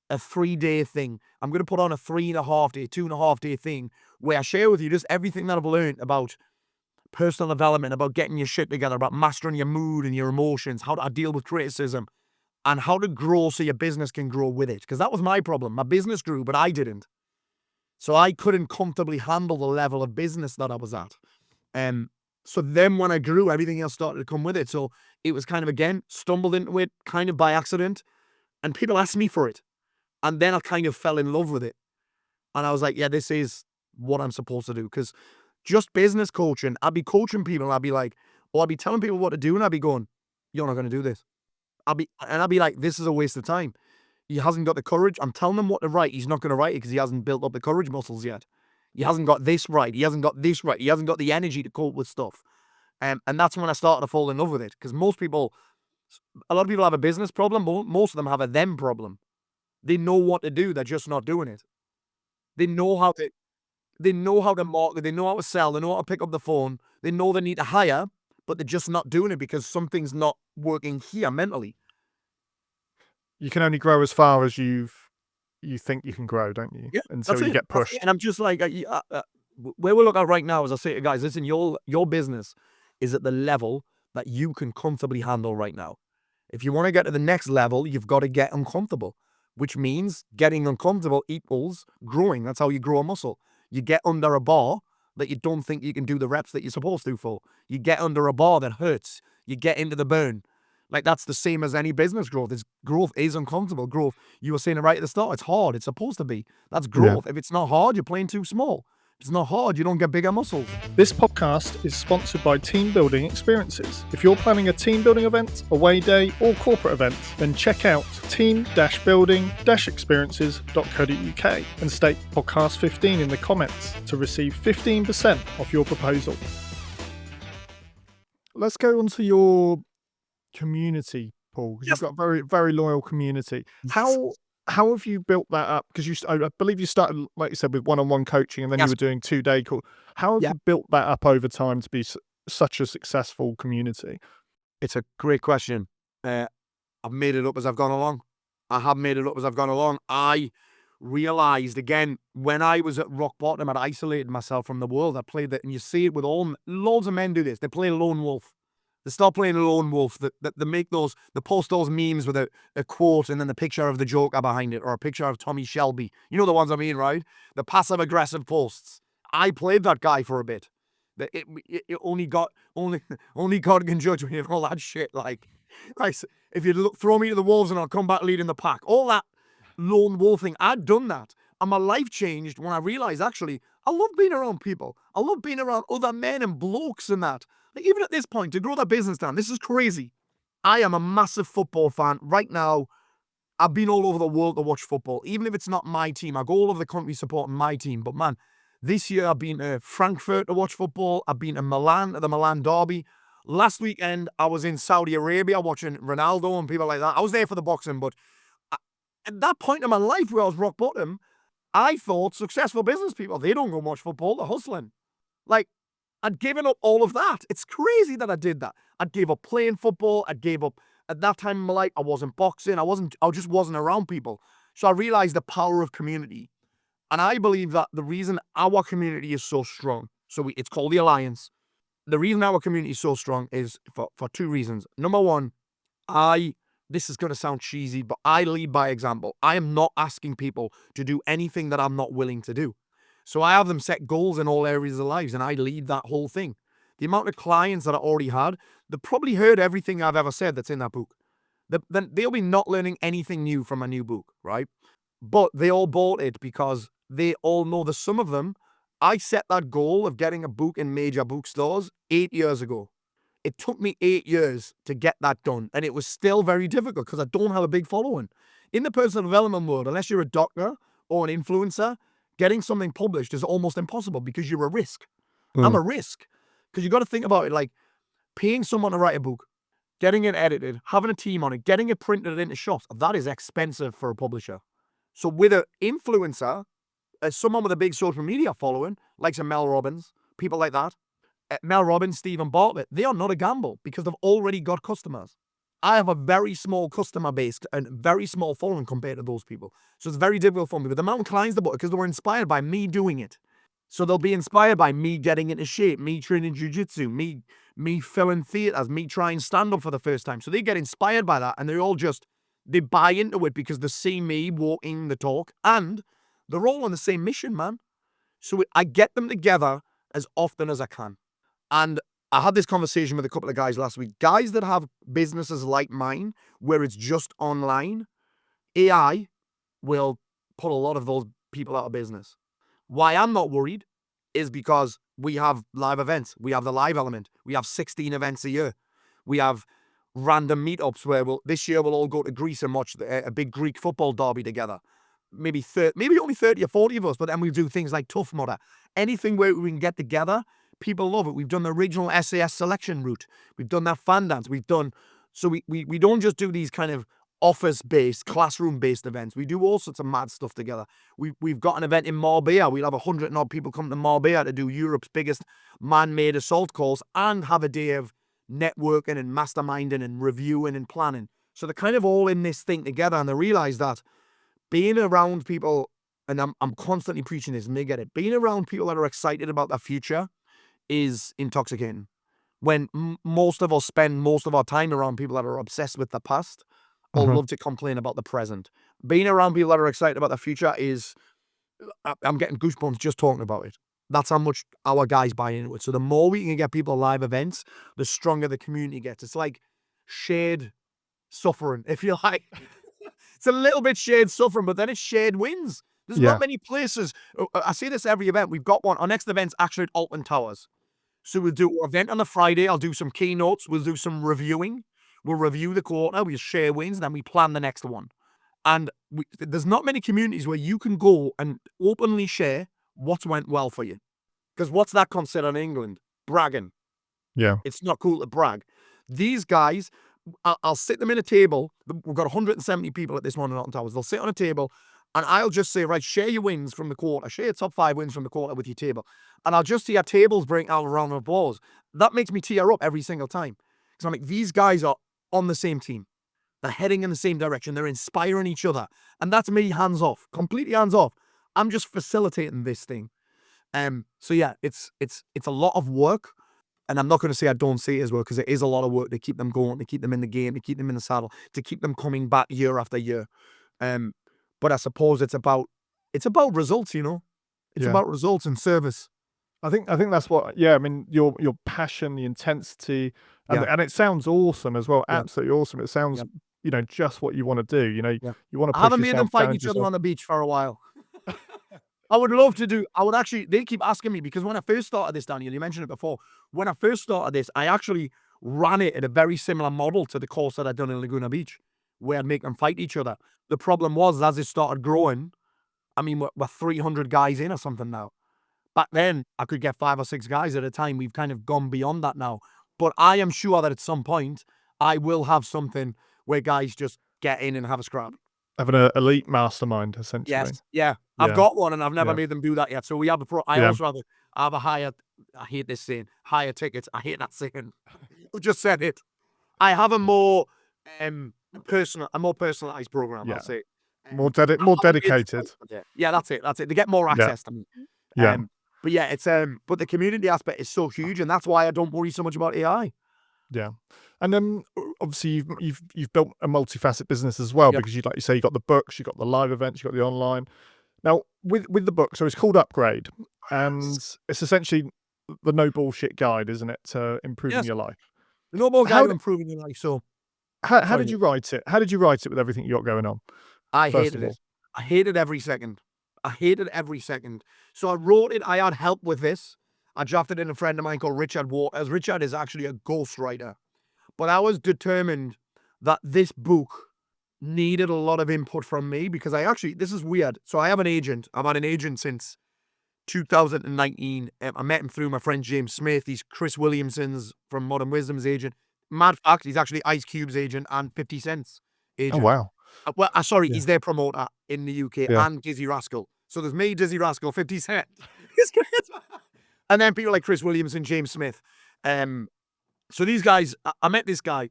S1: a 3-day thing. I'm going to put on a 3.5-day, 2.5-day thing where I share with you just everything that I've learned about personal development, about getting your shit together, about mastering your mood and your emotions, how to deal with criticism, and how to grow so your business can grow with it. Because that was my problem. My business grew, but I didn't. So I couldn't comfortably handle the level of business that I was at. So then when I grew, everything else started to come with it. So it was kind of, again, stumbled into it kind of by accident. And people asked me for it. And then I kind of fell in love with it. And I was like, yeah, this is what I'm supposed to do. Because just business coaching, I'd be coaching people. I'd be like, or I'd be telling people what to do. And I'd be going, you're not going to do this. I'd be like, this is a waste of time. He hasn't got the courage. I'm telling him what to write. He's not going to write it because he hasn't built up the courage muscles yet. He hasn't got this right. He hasn't got this right. He hasn't got the energy to cope with stuff. And that's when I started to fall in love with it. Because a lot of people have a business problem. Most of them have a them problem. They know what to do. They're just not doing it. They know how to market. They know how to sell. They know how to pick up the phone. They know they need to hire, but they're just not doing it because something's not working here mentally.
S2: You can only grow as far as you think you can grow, don't you?
S1: Yeah,
S2: Until you get pushed.
S1: And I'm just like, where we're looking at right now, as I say to guys, listen, your business is at the level that you can comfortably handle right now. If you want to get to the next level, you've got to get uncomfortable, which means getting uncomfortable equals growing. That's how you grow a muscle. You get under a bar that you don't think you can do the reps that you're supposed to for. You get under a bar that hurts. You get into the burn. Like, that's the same as any business growth. Growth is uncomfortable. Growth, you were saying it right at the start, it's hard. It's supposed to be. That's growth. Yeah. If it's not hard, you're playing too small. If it's not hard, you don't get bigger muscles.
S2: This podcast is sponsored by Team Building Experiences. If you're planning a team building event, away day, or corporate event, then check out team-building-experiences.co.uk and state podcast 15 in the comments to receive 15% off your proposal. Let's go on to your community, Paul, because you've got a very, very loyal community. How have you built that up? Because I believe you started, like you said, with one-on-one coaching, and then you were doing 2-day call. How have you built that up over time to be such a successful community?
S1: It's a great question. I've made it up as I've gone along. I realized, again, when I was at rock bottom, I'd isolated myself from the world. I played that, and you see it with loads of men do this. They play lone wolf. They start playing lone wolf. They post those memes with a quote and then the picture of the Joker behind it, or a picture of Tommy Shelby. You know the ones I mean, right? The passive aggressive posts. I played that guy for a bit. Only God can judge me and all that shit. Like if you throw me to the wolves and I'll come back leading the pack. All that lone wolf thing. I'd done that, and my life changed when I realized, actually, I love being around people. I love being around other men and blokes and that. Like, even at this point, to grow that business down, this is crazy. I am a massive football fan. Right now, I've been all over the world to watch football. Even if it's not my team, I go all over the country supporting my team. But man, this year I've been to Frankfurt to watch football. I've been to Milan at the Milan derby. Last weekend, I was in Saudi Arabia watching Ronaldo and people like that. I was there for the boxing, but at that point in my life where I was rock bottom, I thought successful business people, they don't go watch football, they're hustling. Like, I'd given up all of that. It's crazy that I did that. I gave up playing football. I gave up, at that time in my life, I wasn't boxing. I just wasn't around people. So I realized the power of community. And I believe that the reason our community is so strong, it's called the Alliance. The reason our community is so strong is for 2 reasons. Number one, this is going to sound cheesy, but I lead by example. I am not asking people to do anything that I'm not willing to do. So I have them set goals in all areas of their lives, and I lead that whole thing. The amount of clients that I already had, they probably heard everything I've ever said that's in that book. Then they'll be not learning anything new from a new book, right? But they all bought it because they all know that some of them, I set that goal of getting a book in major bookstores 8 years ago. It took me 8 years to get that done, and it was still very difficult because I don't have a big following. In the personal development world, unless you're a doctor or an influencer, getting something published is almost impossible because you're a risk. I'm a risk. Because you got to think about it, like paying someone to write a book, getting it edited, having a team on it, getting it printed into shops, that is expensive for a publisher. So with an influencer, someone with a big social media following, like some Mel Robbins, people like that, Mel Robbins, Stephen Bartlett, they are not a gamble because they've already got customers. I have a very small customer base and very small following compared to those people. So it's very difficult for me. But the mountain climbs the book because they were inspired by me doing it. So they'll be inspired by me getting into shape, me training jiu-jitsu, me filling theaters, me trying stand-up for the first time. So they get inspired by that and they buy into it because they see me walking the talk and they're all on the same mission, man. So I get them together as often as I can. And I had this conversation with a couple of guys last week. Guys that have businesses like mine, where it's just online, AI will put a lot of those people out of business. Why I'm not worried is because we have live events. We have the live element. We have 16 events a year. We have random meetups where this year we'll all go to Greece and watch a big Greek football derby together. Maybe only 30 or 40 of us, but then we do things like Tough Mudder. Anything where we can get together, people love it. We've done the original SAS selection route. We've done that fan dance. So we don't just do these kind of office-based, classroom-based events. We do all sorts of mad stuff together. We've got an event in Marbella. We'll have 100 and odd people come to Marbella to do Europe's biggest man-made assault course and have a day of networking and masterminding and reviewing and planning. So they're kind of all in this thing together, and they realize that being around people, and I'm constantly preaching this and they get it, being around people that are excited about their future is intoxicating. When most of us spend most of our time around people that are obsessed with the past or love to complain about the present. Being around people that are excited about the future I'm getting goosebumps just talking about it. That's how much our guys buy into it. So the more we can get people live events, the stronger the community gets. It's like shared suffering, if you like. It's a little bit shared suffering, but then it's shared wins. There's not many places. I see this every event. We've got one. Our next event's actually at Alton Towers. So we'll do an event on a Friday. I'll do some keynotes. We'll do some reviewing. We'll review the quarter. We'll share wins. Then we plan the next one. And there's not many communities where you can go and openly share what's went well for you. Because what's that considered in England? Bragging.
S2: Yeah.
S1: It's not cool to brag. These guys, I'll sit them in a table. We've got 170 people at this one in Alton Towers. They'll sit on a table and I'll just say, right, share your wins from the quarter. Share your top 5 wins from the quarter with your table. And I'll just see our tables bring out a round of applause. That makes me tear up every single time. Because I'm like, these guys are on the same team. They're heading in the same direction. They're inspiring each other. And that's me hands off, completely hands off. I'm just facilitating this thing. So yeah, it's a lot of work. And I'm not going to say I don't see it as work, because it is a lot of work to keep them going, to keep them in the game, to keep them in the saddle, to keep them coming back year after year. But I suppose it's about results, you know. It's about results and service.
S2: I think that's what. Yeah, I mean, your passion, the intensity, and it sounds awesome as well. Absolutely awesome. It sounds, just what you want to do. You know, you want to.
S1: I haven't made them fight each other on the beach for a while. I would love to do. They keep asking me, because when I first started this, Daniel, you mentioned it before. When I first started this, I actually ran it at a very similar model to the course that I'd done in Laguna Beach, where I'd make them fight each other. The problem was, as it started growing, I mean, we're 300 guys in or something now. Back then, I could get 5 or 6 guys at a time. We've kind of gone beyond that now. But I am sure that at some point, I will have something where guys just get in and have a scrap.
S2: Having an elite mastermind, essentially.
S1: Yes, yeah. I've got one, and I've never made them do that yet. So we have I also have a higher, I hate this saying, higher tickets. I hate that saying. I just said it. I have a more personalized program, I'll say.
S2: More dedicated.
S1: Yeah, that's it. They get more access to me. But yeah, it's but the community aspect is so huge, and that's why I don't worry so much about AI.
S2: Yeah. And then obviously you've built a multifaceted business as well, because like you say, you got the books, you got the live events, you got the online. Now with the book, so it's called Upgrade, and it's essentially the no bullshit guide, isn't it, to improving your life?
S1: The no bullshit guide to improving your life. So
S2: how did you write it? How did you write it with everything you got going on?
S1: I hated it. I hated every second. So I wrote it. I had help with this. I drafted in a friend of mine called Richard Waters. Richard is actually a ghostwriter. But I was determined that this book needed a lot of input from me, because this is weird. So I have an agent. I've had an agent since 2019. I met him through my friend James Smith. He's Chris Williamson's from Modern Wisdom's agent. Mad fact, he's actually Ice Cube's agent and 50 Cent's agent.
S2: Oh, wow.
S1: Well, sorry, he's their promoter in the UK and Dizzy Rascal. So there's me, Dizzy Rascal, 50 Cent. It's great. And then people like Chris Williamson, James Smith. So these guys, I met this guy,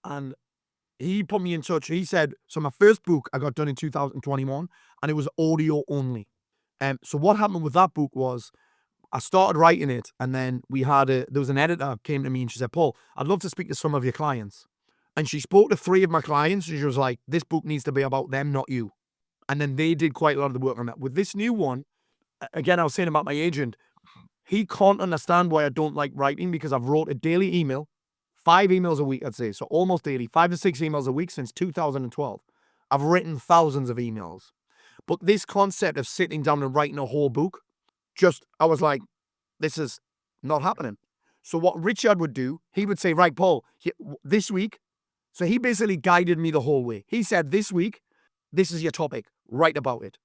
S1: and he put me in touch. He said, so my first book I got done in 2021 and it was audio only. So what happened with that book was I started writing it, and then there was an editor came to me and she said, Paul, I'd love to speak to some of your clients. And she spoke to 3 of my clients and she was like, this book needs to be about them, not you. And then they did quite a lot of the work on that. With this new one, again, I was saying about my agent, he can't understand why I don't like writing because I've wrote a daily email, 5 emails a week, I'd say. So almost daily, 5 to 6 emails a week since 2012. I've written thousands of emails. But this concept of sitting down and writing a whole book, I was like, this is not happening. So what Richard would do, he would say, right, Paul, this week. So he basically guided me the whole way. He said, this week, this is your topic, write about it.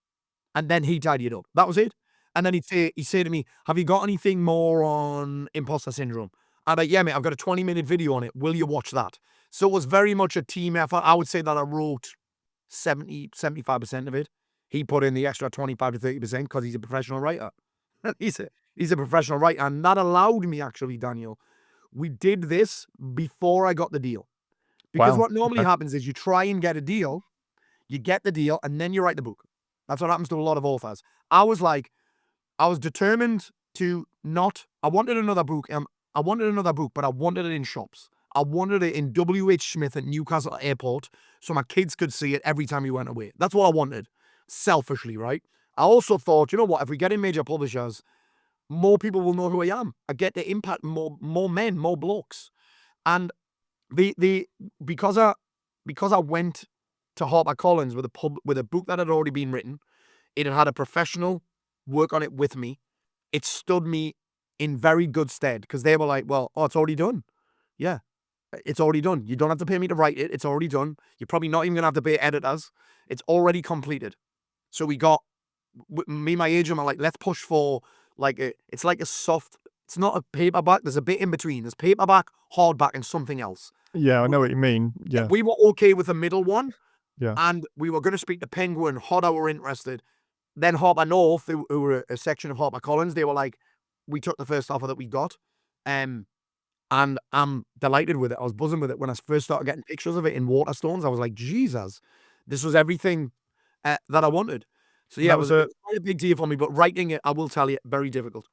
S1: And then he tidied it up. That was it. And then he'd say to me, have you got anything more on imposter syndrome? I'm like, yeah, mate, I've got a 20-minute video on it. Will you watch that? So it was very much a team effort. I would say that I wrote 75% of it. He put in the extra 25 to 30% because he's a professional writer. He's a professional writer. And that allowed me, actually, Daniel, we did this before I got the deal. Because what normally happens is you try and get a deal, you get the deal, and then you write the book. That's what happens to a lot of authors. I was determined to not, I wanted another book, but I wanted it in shops. I wanted it in W.H. Smith at Newcastle Airport so my kids could see it every time we went away. That's what I wanted, selfishly, right? I also thought, you know what, if we get in major publishers, more people will know who I am. I get to impact more men, more blokes. And because I went to HarperCollins with a book that had already been written, it had a professional work on it with me. It stood me in very good stead because they were like, well, it's already done. Yeah, it's already done. You don't have to pay me to write it. It's already done. You're probably not even going to have to pay editors. It's already completed. So me and my agent are like, let's push for it's like a soft, it's not a paperback. There's a bit in between. There's paperback, hardback, and something else.
S2: Yeah, I know what you mean. Yeah.
S1: We were okay with the middle one.
S2: Yeah.
S1: And we were going to speak to Penguin, Hodder were interested. Then Harper North, who were a section of HarperCollins, they were like, we took the first offer that we got. And I'm delighted with it. I was buzzing with it. When I first started getting pictures of it in Waterstones, I was like, Jesus, this was everything that I wanted. So yeah, it was quite a big deal for me, but writing it, I will tell you, very difficult.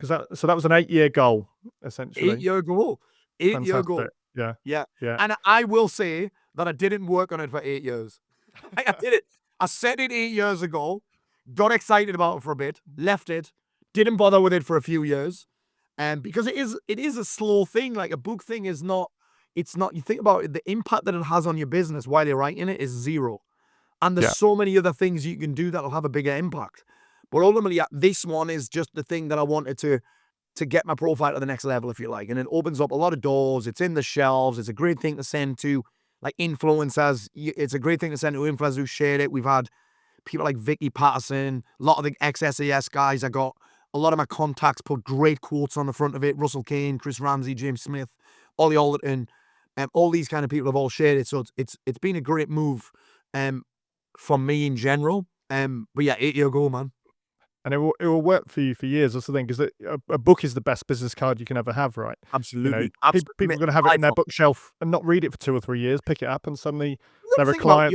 S2: So that was an 8-year goal, essentially.
S1: 8-year goal. 8-year goal.
S2: Yeah.
S1: Yeah. And I will say that I didn't work on it for 8 years. I did it. I set it 8 years ago, got excited about it for a bit, left it, didn't bother with it for a few years. And because it is a slow thing, like a book thing is not, it's not, you think about it, the impact that it has on your business while you're writing it is zero. And there's so many other things you can do that'll have a bigger impact. But ultimately, this one is just the thing that I wanted to get my profile to the next level, if you like. And it opens up a lot of doors. It's in the shelves. It's a great thing to send to like influencers. It's a great thing to send to influencers who shared it. We've had people like Vicky Patterson, a lot of the ex-SAS guys. I got a lot of my contacts put great quotes on the front of it. Russell Kane, Chris Ramsey, James Smith, Ollie Alderton, all these kind of people have all shared it. So it's been a great move from me in general. But yeah, 8-year goal, man.
S2: And it will work for you for years. That's the thing, because a book is the best business card you can ever have, right?
S1: Absolutely.
S2: People are going to have it in their bookshelf and not read it for 2 or 3 years, pick it up, and suddenly they're a client.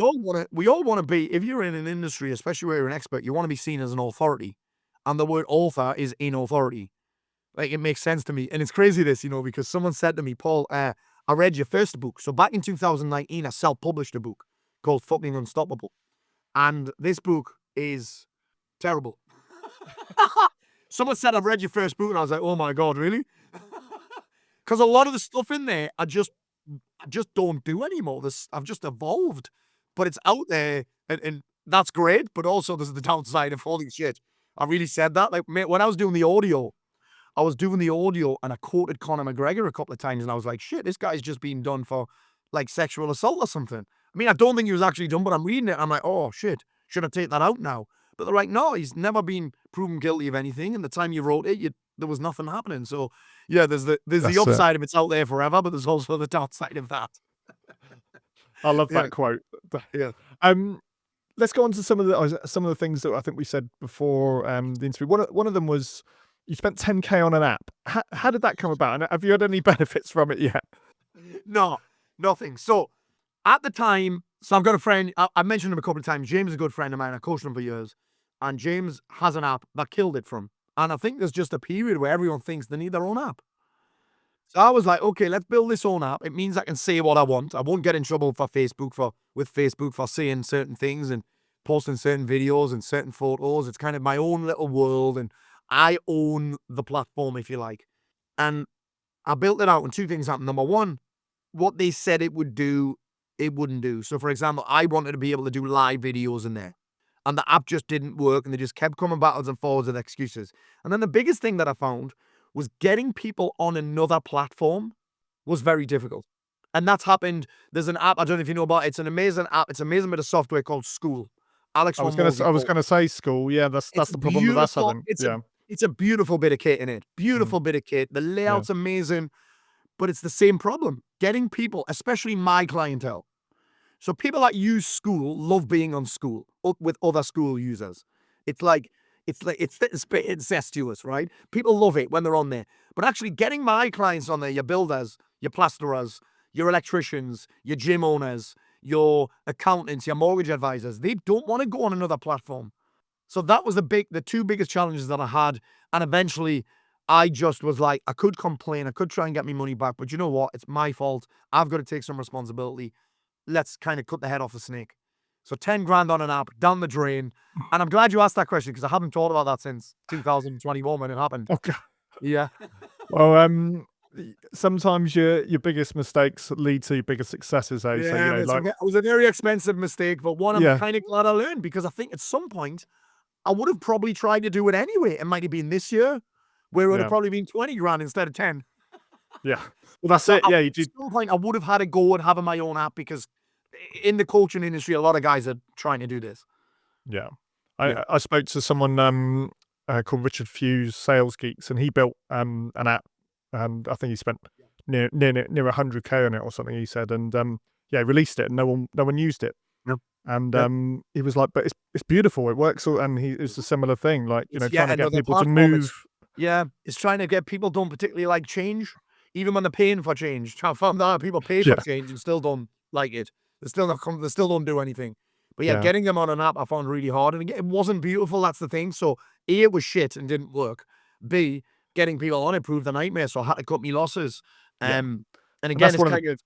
S1: We all want to be, if you're in an industry, especially where you're an expert, you want to be seen as an authority. And the word author is in authority. Like, it makes sense to me. And it's crazy this, because someone said to me, Paul, I read your first book. So back in 2019, I self-published a book called Fucking Unstoppable. And this book is terrible. Someone said, I've read your first book, and I was like, oh my God, really? Because a lot of the stuff in there, I just don't do anymore. I've just evolved, but it's out there, and that's great. But also, there's the downside of holy shit. I really said that. Like, mate, when I was doing the audio, and I quoted Conor McGregor a couple of times, and I was like, shit, this guy's just been done for like sexual assault or something. I mean, I don't think he was actually done, but I'm reading it, and I'm like, oh shit, should I take that out now? But they're like, no, he's never been proven guilty of anything. And the time you wrote it, there was nothing happening. So yeah, there's the upside of it's out there forever, but there's also the downside of that.
S2: I love that quote.
S1: Yeah.
S2: Let's go on to some of the things that I think we said before the interview. One of them was you spent 10K on an app. How did that come about? And have you had any benefits from it yet?
S1: No, nothing. So at the time, so I've got a friend, I mentioned him a couple of times. James is a good friend of mine. I coached him for years. And James has an app that killed it for him. And I think there's just a period where everyone thinks they need their own app. So I was like, okay, let's build this own app. It means I can say what I want. I won't get in trouble with Facebook for saying certain things and posting certain videos and certain photos. It's kind of my own little world, and I own the platform, if you like. And I built it out, and two things happened. Number one, what they said it would do, it wouldn't do. So, for example, I wanted to be able to do live videos in there, and the app just didn't work, and they just kept coming backwards and forwards with excuses. And then the biggest thing that I found was getting people on another platform was very difficult. And that's happened. There's an app, I don't know if you know about it. It's an amazing app. It's an amazing bit of software called School. Alex
S2: I was
S1: von
S2: gonna,
S1: Moorsey
S2: I was
S1: called.
S2: gonna say school. Yeah, that's
S1: It's
S2: the problem with us
S1: beautiful.
S2: having. Yeah,
S1: It's a beautiful bit of kit in it. Beautiful bit of kit. The layout's amazing, but it's the same problem. Getting people, especially my clientele. So people that use School love being on School with other School users. It's incestuous, right? People love it when they're on there. But actually getting my clients on there, your builders, your plasterers, your electricians, your gym owners, your accountants, your mortgage advisors, they don't want to go on another platform. So that was the two biggest challenges that I had. And eventually I just was like, I could complain, I could try and get my money back, but you know what? It's my fault. I've got to take some responsibility. Let's kind of cut the head off the snake. So 10 grand on an app, down the drain. And I'm glad you asked that question because I haven't thought about that since 2021 when it happened.
S2: okay.
S1: Yeah.
S2: Well, sometimes your biggest mistakes lead to your biggest successes. So
S1: Yeah,
S2: like,
S1: it was a very expensive mistake, but one I'm
S2: yeah,
S1: kind of glad I learned because I think at some point I would have probably tried to do it anyway. It might have been this year where it would have
S2: yeah,
S1: probably been 20 grand instead of 10.
S2: yeah. Well, that's
S1: So
S2: it. Yeah, you
S1: at
S2: did.
S1: some point I would have had a go at having my own app because in the coaching industry, a lot of guys are trying to do this.
S2: Yeah,
S1: Yeah.
S2: I spoke to someone called Richard Fuse, Sales Geeks, and he built an app, and I think he spent near 100K on it or something. He said, and yeah, released it, and no one used it.
S1: Yep.
S2: And
S1: Yep.
S2: he was like, "But it's beautiful. It works." And it's a similar thing, like trying to get
S1: Another
S2: people to
S1: platform.
S2: move.
S1: It's trying to get people don't particularly like change, even when they're paying for change. I found that people pay for
S2: Yeah,
S1: change and still don't like it. They still not come. They still don't do anything. But yeah,
S2: yeah,
S1: getting them on an app I found really hard, and again, it wasn't beautiful. That's the thing. So A, it was shit and didn't work. B, getting people on it proved a nightmare. So I had to cut me losses.
S2: yeah.
S1: And
S2: And
S1: again, it's kind of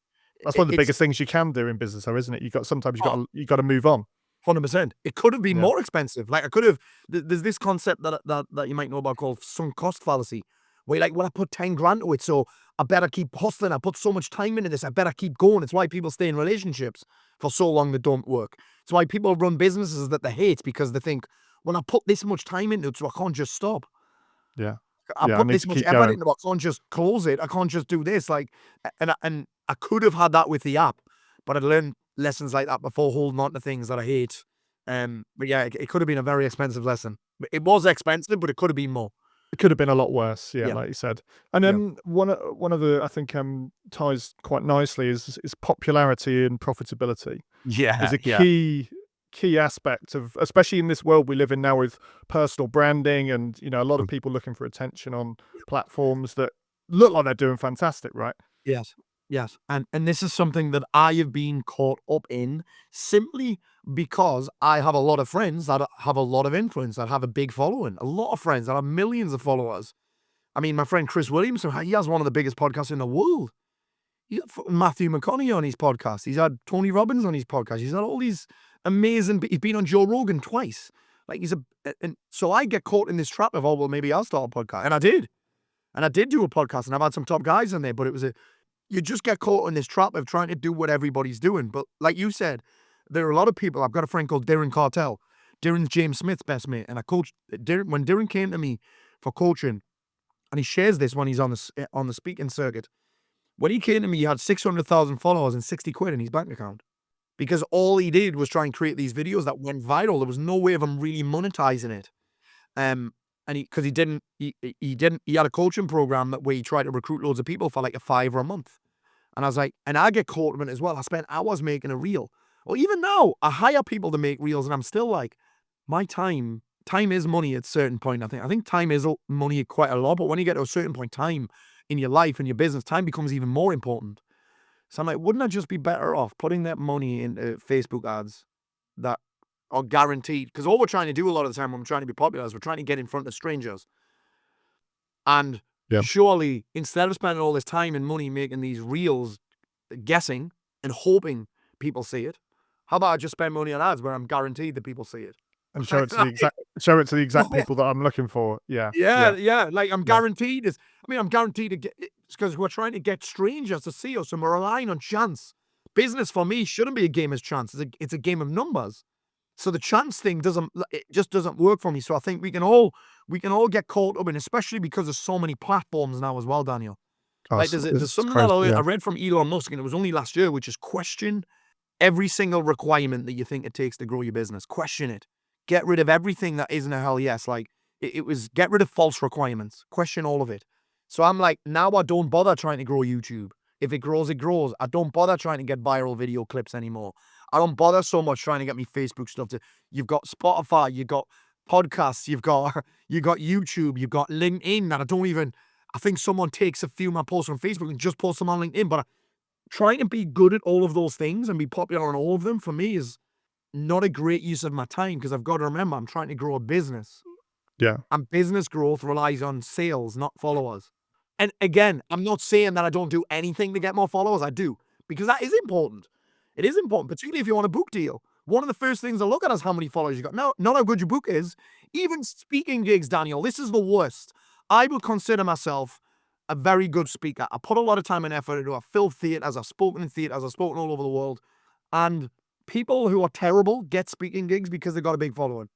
S2: that's one of the
S1: it's
S2: biggest things you can do in business, though, isn't it? Sometimes
S1: oh,
S2: you got to move on.
S1: 100%. It could have been
S2: Yeah,
S1: more expensive. Like I could have. There's this concept that you might know about called sunk cost fallacy, where you're like, well, I put 10 grand to it, so I better keep hustling. I put so much time into this. I better keep going. It's why people stay in relationships for so long that don't work. It's why people run businesses that they hate because they think, well, I put this much time into it, so I can't just stop.
S2: yeah,
S1: I
S2: yeah. I
S1: put
S2: need
S1: this
S2: to
S1: much
S2: keep
S1: effort
S2: going.
S1: into it. I can't just close it. I can't just do this. Like, and I could have had that with the app, but I'd learned lessons like that before holding on to things that I hate. But yeah, it could have been a very expensive lesson. It was expensive, but it could have been more.
S2: It could have been a lot worse, yeah,
S1: Yeah,
S2: like you said. And
S1: yeah,
S2: then one of the I think ties quite nicely is popularity and profitability is
S1: yeah,
S2: a
S1: yeah.
S2: key aspect of, especially in this world we live in now with personal branding and a lot of
S1: Mm.
S2: people looking for attention on platforms that look like they're doing fantastic, right?
S1: Yes, yes, and this is something that I have been caught up in simply because I have a lot of friends that have a lot of influence, that have a big following, a lot of friends that have millions of followers. I mean, my friend Chris Williamson, he has one of the biggest podcasts in the world. He got Matthew McConaughey on his podcast. He's had Tony Robbins on his podcast. He's had all these amazing. He's been on Joe Rogan twice. Like and so I get caught in this trap of, oh well, maybe I'll start a podcast, and I did do a podcast, and I've had some top guys on there, but you just get caught in this trap of trying to do what everybody's doing. But like you said, there are a lot of people. I've got a friend called Darren Cartel. Darren's James Smith's best mate, and I coached Darren when Darren came to me for coaching, and he shares this when he's on the speaking circuit. When he came to me, he had 600,000 followers and 60 quid in his bank account because all he did was try and create these videos that went viral. There was no way of him really monetizing it. And because he had a coaching program where he tried to recruit loads of people for like a $5 a month. And I was like, and I get caught in it as well. I spent hours making a reel. Well, even now, I hire people to make reels, and I'm still like, my time is money at a certain point. I think time is money quite a lot, but when you get to a certain point, time in your life and your business, time becomes even more important. So I'm like, wouldn't I just be better off putting that money into Facebook ads that are guaranteed? Because all we're trying to do a lot of the time when we're trying to be popular is we're trying to get in front of strangers. And surely, instead of spending all this time and money making these reels, guessing and hoping people see it, how about I just spend money on ads where I'm guaranteed that people see it?
S2: And show it to the exact people that I'm looking for. Yeah.
S1: Like I'm guaranteed I'm guaranteed to get, it's because we're trying to get strangers to see us and we're relying on chance. Business for me shouldn't be a game of chance. It's a game of numbers. So the chance thing just doesn't work for me. So I think we can all get caught up in, especially because there's so many platforms now as well, Daniel. Like there's something that I read from Elon Musk, and it was only last year, which is question every single requirement that you think it takes to grow your business. Question it. Get rid of everything that isn't a hell yes. Like it was get rid of false requirements. Question all of it. So I'm like, now I don't bother trying to grow YouTube. If it grows, it grows. I don't bother trying to get viral video clips anymore. I don't bother so much trying to get me Facebook stuff you've got Spotify, you've got podcasts, you've got YouTube, you've got LinkedIn that I think someone takes a few of my posts on Facebook and just posts them on LinkedIn. But trying to be good at all of those things and be popular on all of them for me is not a great use of my time, because I've got to remember I'm trying to grow a business.
S2: Yeah.
S1: And business growth relies on sales, not followers. And again, I'm not saying that I don't do anything to get more followers. I do, because that is important. It is important, particularly if you want a book deal. One of the first things I look at is how many followers you got. No, not how good your book is. Even speaking gigs, Daniel, this is the worst. I would consider myself a very good speaker. I put a lot of time and effort into it. I've filled theatres, I've spoken in theatres, I've spoken all over the world. And people who are terrible get speaking gigs because they've got a big following.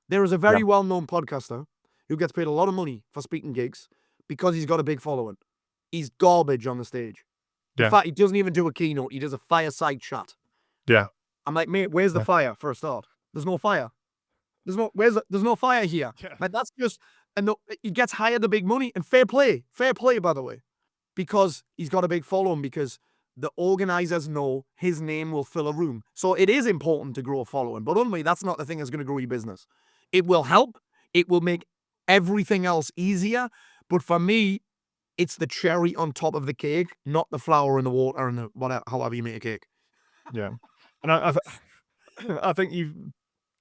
S1: There is a very well-known podcaster who gets paid a lot of money for speaking gigs because he's got a big following. He's garbage on the stage. In fact, he doesn't even do a keynote. He does a fireside chat.
S2: Yeah.
S1: I'm like, mate, where's the fire for a start? There's no fire. There's no fire here. Yeah. Like, that's just, and he gets hired the big money, and fair play, by the way, because he's got a big following, because the organizers know his name will fill a room. So it is important to grow a following, but only that's not the thing that's going to grow your business. It will help. It will make everything else easier. But for me, it's the cherry on top of the cake, not the flour in the water and however you make a cake.
S2: Yeah. And I think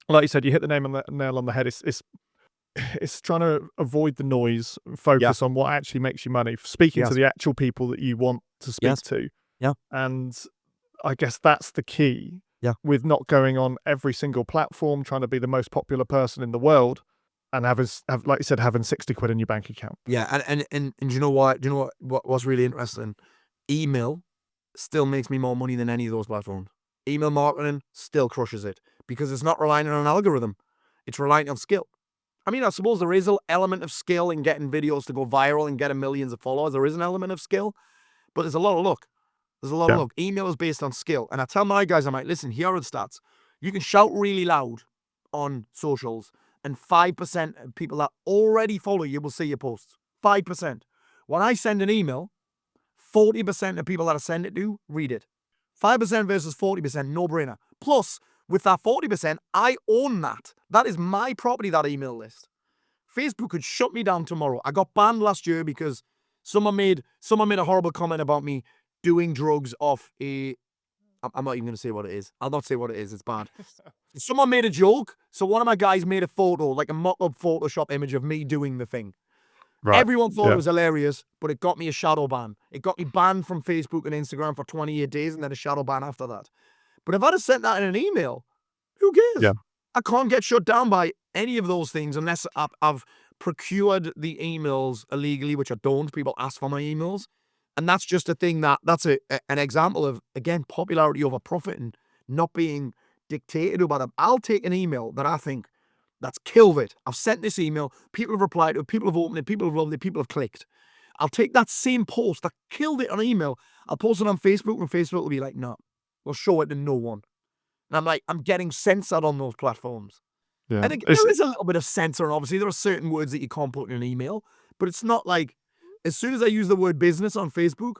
S2: like you said, you hit the nail on the head. It's trying to avoid the noise, focus on what actually makes you money, speaking to the actual people that you want to speak to.
S1: Yeah.
S2: And I guess that's the key with not going on every single platform, trying to be the most popular person in the world, and have like you said, having 60 quid in your bank account.
S1: Yeah, and do you know what? Do you know what's really interesting? Email still makes me more money than any of those platforms. Email marketing still crushes it because it's not relying on an algorithm. It's relying on skill. I mean, I suppose there is an element of skill in getting videos to go viral and getting millions of followers. There is an element of skill, but there's a lot of luck. There's a lot of luck. Email is based on skill. And I tell my guys, I'm like, listen, here are the stats. You can shout really loud on socials, and 5% of people that already follow you will see your posts. 5%. When I send an email, 40% of people that I send it to read it. 5% versus 40%, no brainer. Plus, with that 40%, I own that. That is my property, that email list. Facebook could shut me down tomorrow. I got banned last year because someone made a horrible comment about me doing drugs off I'm not even going to say what it is. I'll not say what it is. It's bad. Someone made a joke. So one of my guys made a photo, like a mock-up Photoshop image of me doing the thing. Right. Everyone thought it was hilarious, but it got me a shadow ban. It got me banned from Facebook and Instagram for 28 days and then a shadow ban after that. But if I'd have sent that in an email, who cares? Yeah. I can't get shut down by any of those things unless I've procured the emails illegally, which I don't. People ask for my emails. And that's just a thing that's an example of, again, popularity over profit and not being dictated about it. I'll take an email that I think that's killed it. I've sent this email, people have replied to it, people have opened it, people have loved it, people have clicked. I'll take that same post that killed it on email, I'll post it on Facebook, and Facebook will be like, no, we'll show it to no one. And I'm like, I'm getting censored on those platforms. Yeah. And there is a little bit of censoring, obviously. There are certain words that you can't put in an email, but it's not like, as soon as I use the word business on Facebook,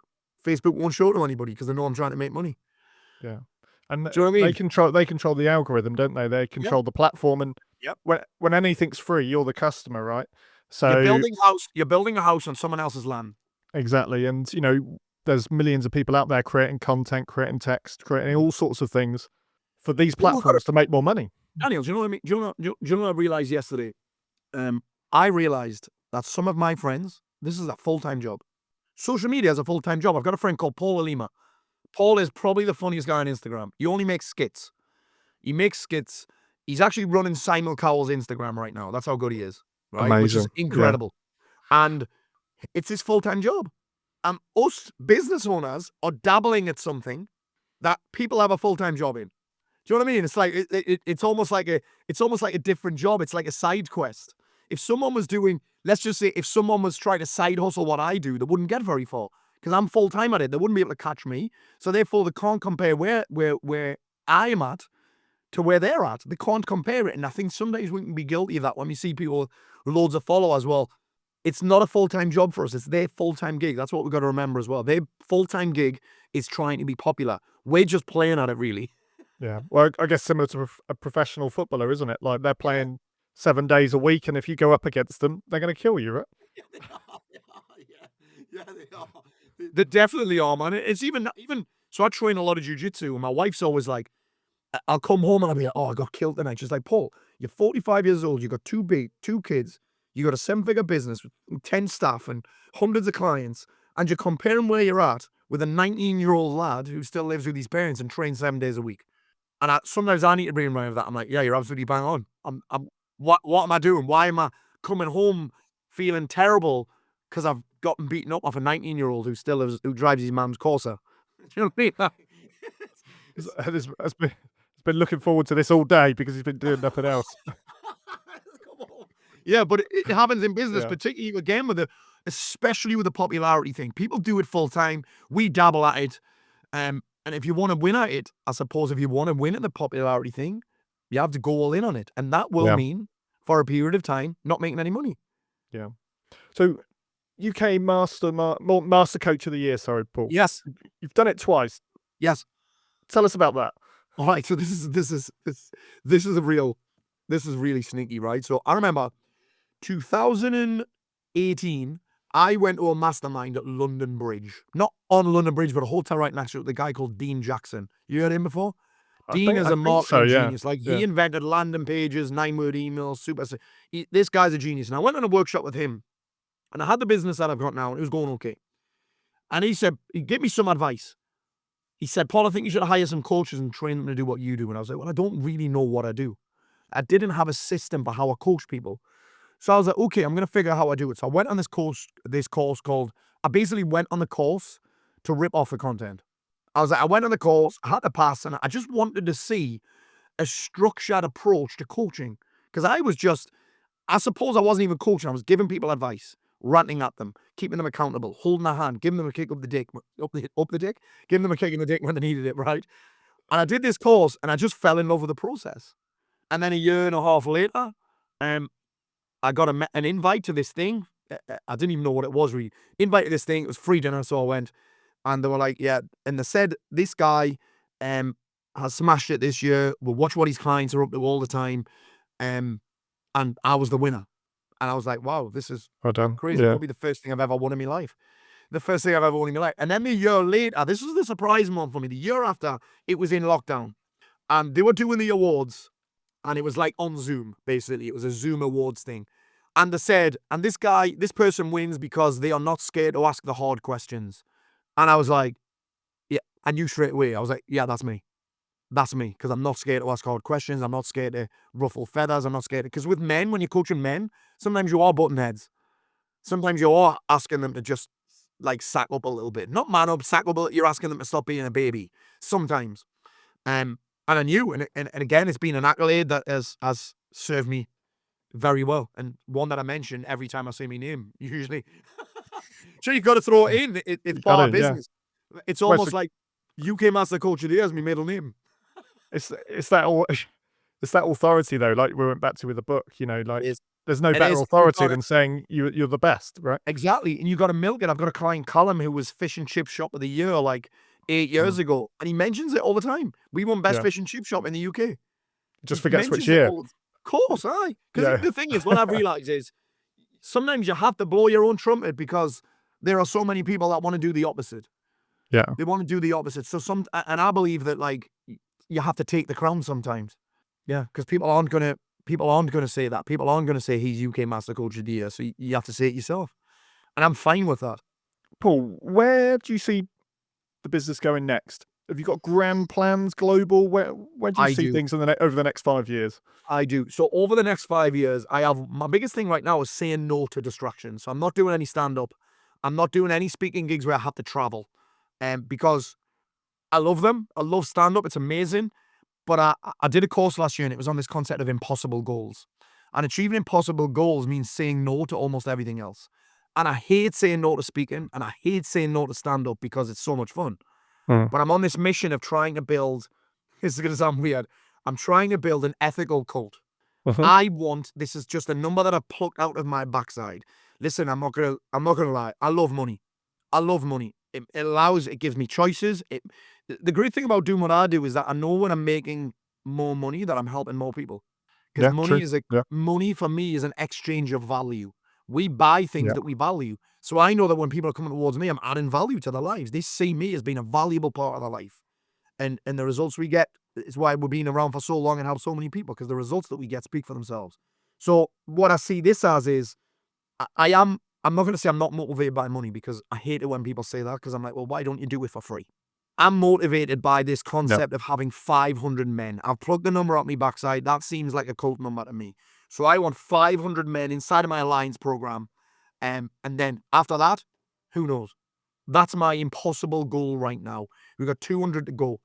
S1: Facebook won't show it to anybody because they know I'm trying to make money.
S2: Yeah. And
S1: do you know what I mean?
S2: They control the algorithm, don't they? They control the platform, and when anything's free, you're the customer, right? So
S1: you're building a house on someone else's land.
S2: Exactly. And there's millions of people out there creating content, creating text, creating all sorts of things for these platforms to make more money.
S1: Daniel, do you know what I mean? Do you know what I realized yesterday? I realized that some of my friends, this is a full-time job. Social media is a full-time job. I've got a friend called Paul Lima. Paul is probably the funniest guy on Instagram. He only makes skits. He makes skits. He's actually running Simon Cowell's Instagram right now. That's how good he is, right?
S2: Amazing.
S1: Which is incredible. Yeah. And it's his full-time job. And us business owners are dabbling at something that people have a full-time job in. Do you know what I mean? It's like it's almost like a different job. It's like a side quest. If someone was doing, let's just say, if someone was trying to side hustle what I do, they wouldn't get very far because I'm full time at it. They wouldn't be able to catch me. So therefore, they can't compare where I'm at to where they're at. They can't compare it. And I think sometimes we can be guilty of that when we see people with loads of followers. Well, it's not a full-time job for us. It's their full-time gig. That's what we've got to remember as well. Their full-time gig is trying to be popular. We're just playing at it, really.
S2: Yeah. Well, I guess similar to a professional footballer, isn't it? Like they're playing 7 days a week, and if you go up against them, they're going to kill you, right?
S1: Yeah, they are. They definitely are, man. It's even. So I train a lot of jiu-jitsu, and my wife's always like, I'll come home and I'll be like, oh, I got killed tonight. She's like, Paul, you're 45 years old. You got two kids. You got a 7-figure business with 10 staff and hundreds of clients, and you're comparing where you're at with a 19-year-old lad who still lives with his parents and trains 7 days a week. And sometimes I need to bring him around with that. I'm like, yeah, you're absolutely bang on. What am I doing? Why am I coming home feeling terrible because I've gotten beaten up off a 19-year-old who drives his mum's Corsa? Do you know what I mean?
S2: Has been looking forward to this all day because he's been doing nothing else.
S1: Yeah, but it happens in business, particularly again especially with the popularity thing. People do it full time. We dabble at it. And if you want to win at it, I suppose if you want to win at the popularity thing, you have to go all in on it. And that will mean, for a period of time, not making any money.
S2: Yeah. So, UK Master Coach of the Year, sorry, Paul.
S1: Yes.
S2: You've done it twice.
S1: Yes.
S2: Tell us about that.
S1: All right. So this is really sneaky, right? So I remember 2018, I went to a mastermind at London Bridge. Not on London Bridge, but a hotel right next to it, the guy called Dean Jackson. You heard him before? Dean is a marketing genius. He invented landing pages, 9-word emails, this guy's a genius. And I went on a workshop with him, and I had the business that I've got now, and it was going okay. And he said, he gave me some advice. He said, Paul, I think you should hire some coaches and train them to do what you do. And I was like, well, I don't really know what I do. I didn't have a system for how I coach people. So I was like, okay, I'm going to figure out how I do it. So I went on this course called, I basically went on the course to rip off the content. I went on the course, I had to pass, and I just wanted to see a structured approach to coaching. Because I suppose I wasn't even coaching. I was giving people advice, ranting at them, keeping them accountable, holding their hand, giving them a kick up the dick, giving them a kick in the dick when they needed it, right? And I did this course, and I just fell in love with the process. And then a year and a half later, I got an invite to this thing. I didn't even know what it was really. Invite to this thing. It was free dinner, so I went. And they were like, yeah. And they said, this guy has smashed it this year. We'll watch what his clients are up to all the time. And I was the winner. And I was like, wow, this is crazy. Yeah. Probably the first thing I've ever won in my life. And then the year later, this was the surprising one for me. The year after, it was in lockdown. And they were doing the awards. And it was like on Zoom, basically. It was a Zoom awards thing. And they said, and this person wins because they are not scared to ask the hard questions. And I was like, yeah, I knew straight away. I was like, yeah, that's me. That's me. Because I'm not scared to ask hard questions. I'm not scared to ruffle feathers. I'm not scared to, because with men, when you're coaching men, sometimes you are button heads. Sometimes you are asking them to just like sack up a little bit. Not man up, sack up, you're asking them to stop being a baby. Sometimes. And I knew, and again, it's been an accolade that has served me very well, and one that I mention every time I say my name, usually. So you've got to throw it in. It's part of business. Yeah. It's almost like UK Master Coach of the Year is my middle name.
S2: It's that authority though, like we went back to with the book, there's no better authority than saying you're the best, right?
S1: Exactly, and you got to milk it. I've got a client, Callum, who was Fish and Chip Shop of the Year like 8 years ago, and he mentions it all the time. We won best fish and chip shop in the UK.
S2: Just forgets which year.
S1: Of course, aye. Because the thing is, what I've realised is sometimes you have to blow your own trumpet because there are so many people that want to do the opposite.
S2: Yeah.
S1: They want to do the opposite. So and I believe that like you have to take the crown sometimes. Yeah, because people aren't gonna say that. People aren't gonna say he's UK Master Coach of the Year. So you have to say it yourself, and I'm fine with that.
S2: Paul, where do you see the business going next? Have you got grand plans, global? Where do you
S1: I
S2: see
S1: do.
S2: things over the next 5 years?
S1: I do. So over the next 5 years, I have my biggest thing right now is saying no to distractions. So I'm not doing any stand up. I'm not doing any speaking gigs where I have to travel, because I love them. I love stand up. It's amazing. But I did a course last year and it was on this concept of impossible goals. And achieving impossible goals means saying no to almost everything else. And I hate saying no to speaking and I hate saying no to stand up because it's so much fun.
S2: Mm.
S1: But I'm on this mission of trying to build, this is going to sound weird, I'm trying to build an ethical cult. This is just a number that I plucked out of my backside. Listen, I'm not gonna lie. I love money. I love money. It gives me choices. The great thing about doing what I do is that I know when I'm making more money that I'm helping more people. Because
S2: Yeah, true. Yeah.
S1: money for me is an exchange of value. We buy things
S2: Yeah.
S1: that we value. So I know that when people are coming towards me, I'm adding value to their lives. They see me as being a valuable part of their life. And the results we get is why we're being around for so long and help so many people, because the results that we get speak for themselves. So what I see this as is I'm not going to say I'm not motivated by money, because I hate it when people say that, because I'm like, well, why don't you do it for free? I'm motivated by this concept of having 500 men. I've plugged the number out my backside. That seems like a cult number to me. So I want 500 men inside of my Alliance program. And then after that, who knows? That's my impossible goal right now. We've got 200 to go.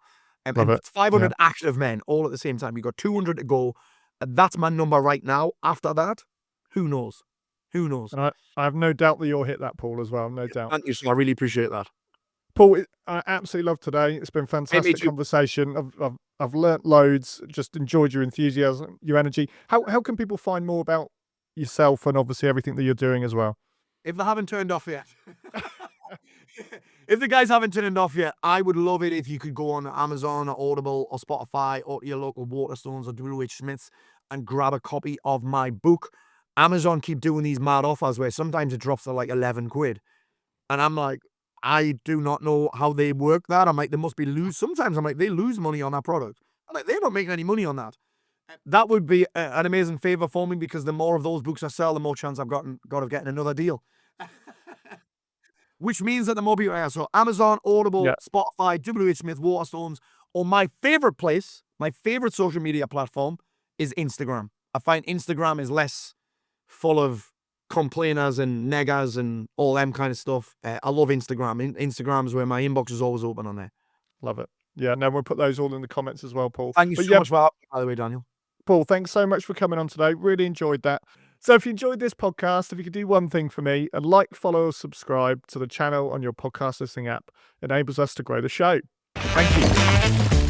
S2: Love
S1: And
S2: it.
S1: 500 active men all at the same time. We've got 200 to go. That's my number right now. After that, who knows? Who knows?
S2: And I have no doubt that you'll hit that, Paul, as well. No doubt.
S1: Thank you, so I really appreciate that.
S2: Paul, I absolutely love today. It's been fantastic
S1: too.
S2: conversation. I've learnt loads. Just enjoyed your enthusiasm, your energy. How can people find more about yourself and obviously everything that you're doing as well?
S1: If they haven't turned off yet. If the guys haven't turned off yet, I would love it if you could go on Amazon or Audible or Spotify or to your local Waterstones or WH Smiths and grab a copy of my book. Amazon keep doing these mad offers where sometimes it drops to like 11 quid. And I'm like, I do not know how they work that. I'm like, they must be sometimes I'm like, they lose money on that product. I'm like, they're not making any money on that. That would be an amazing favor for me, because the more of those books I sell, the more chance I've got of getting another deal. Which means that the more people so Amazon, Audible, Spotify, WH Smith, Waterstones, or my favorite place, my favorite social media platform is Instagram. I find Instagram is less full of complainers and neggers and all them kind of stuff. I love Instagram. Instagram is where my inbox is always open on there.
S2: Love it. Yeah, no, we'll put those all in the comments as well, Paul.
S1: Thank you so much for having me, by the way, Daniel.
S2: Paul, thanks so much for coming on today. Really enjoyed that. So if you enjoyed this podcast, if you could do one thing for me, and like, follow, or subscribe to the channel on your podcast listening app, enables us to grow the show.
S1: Thank you.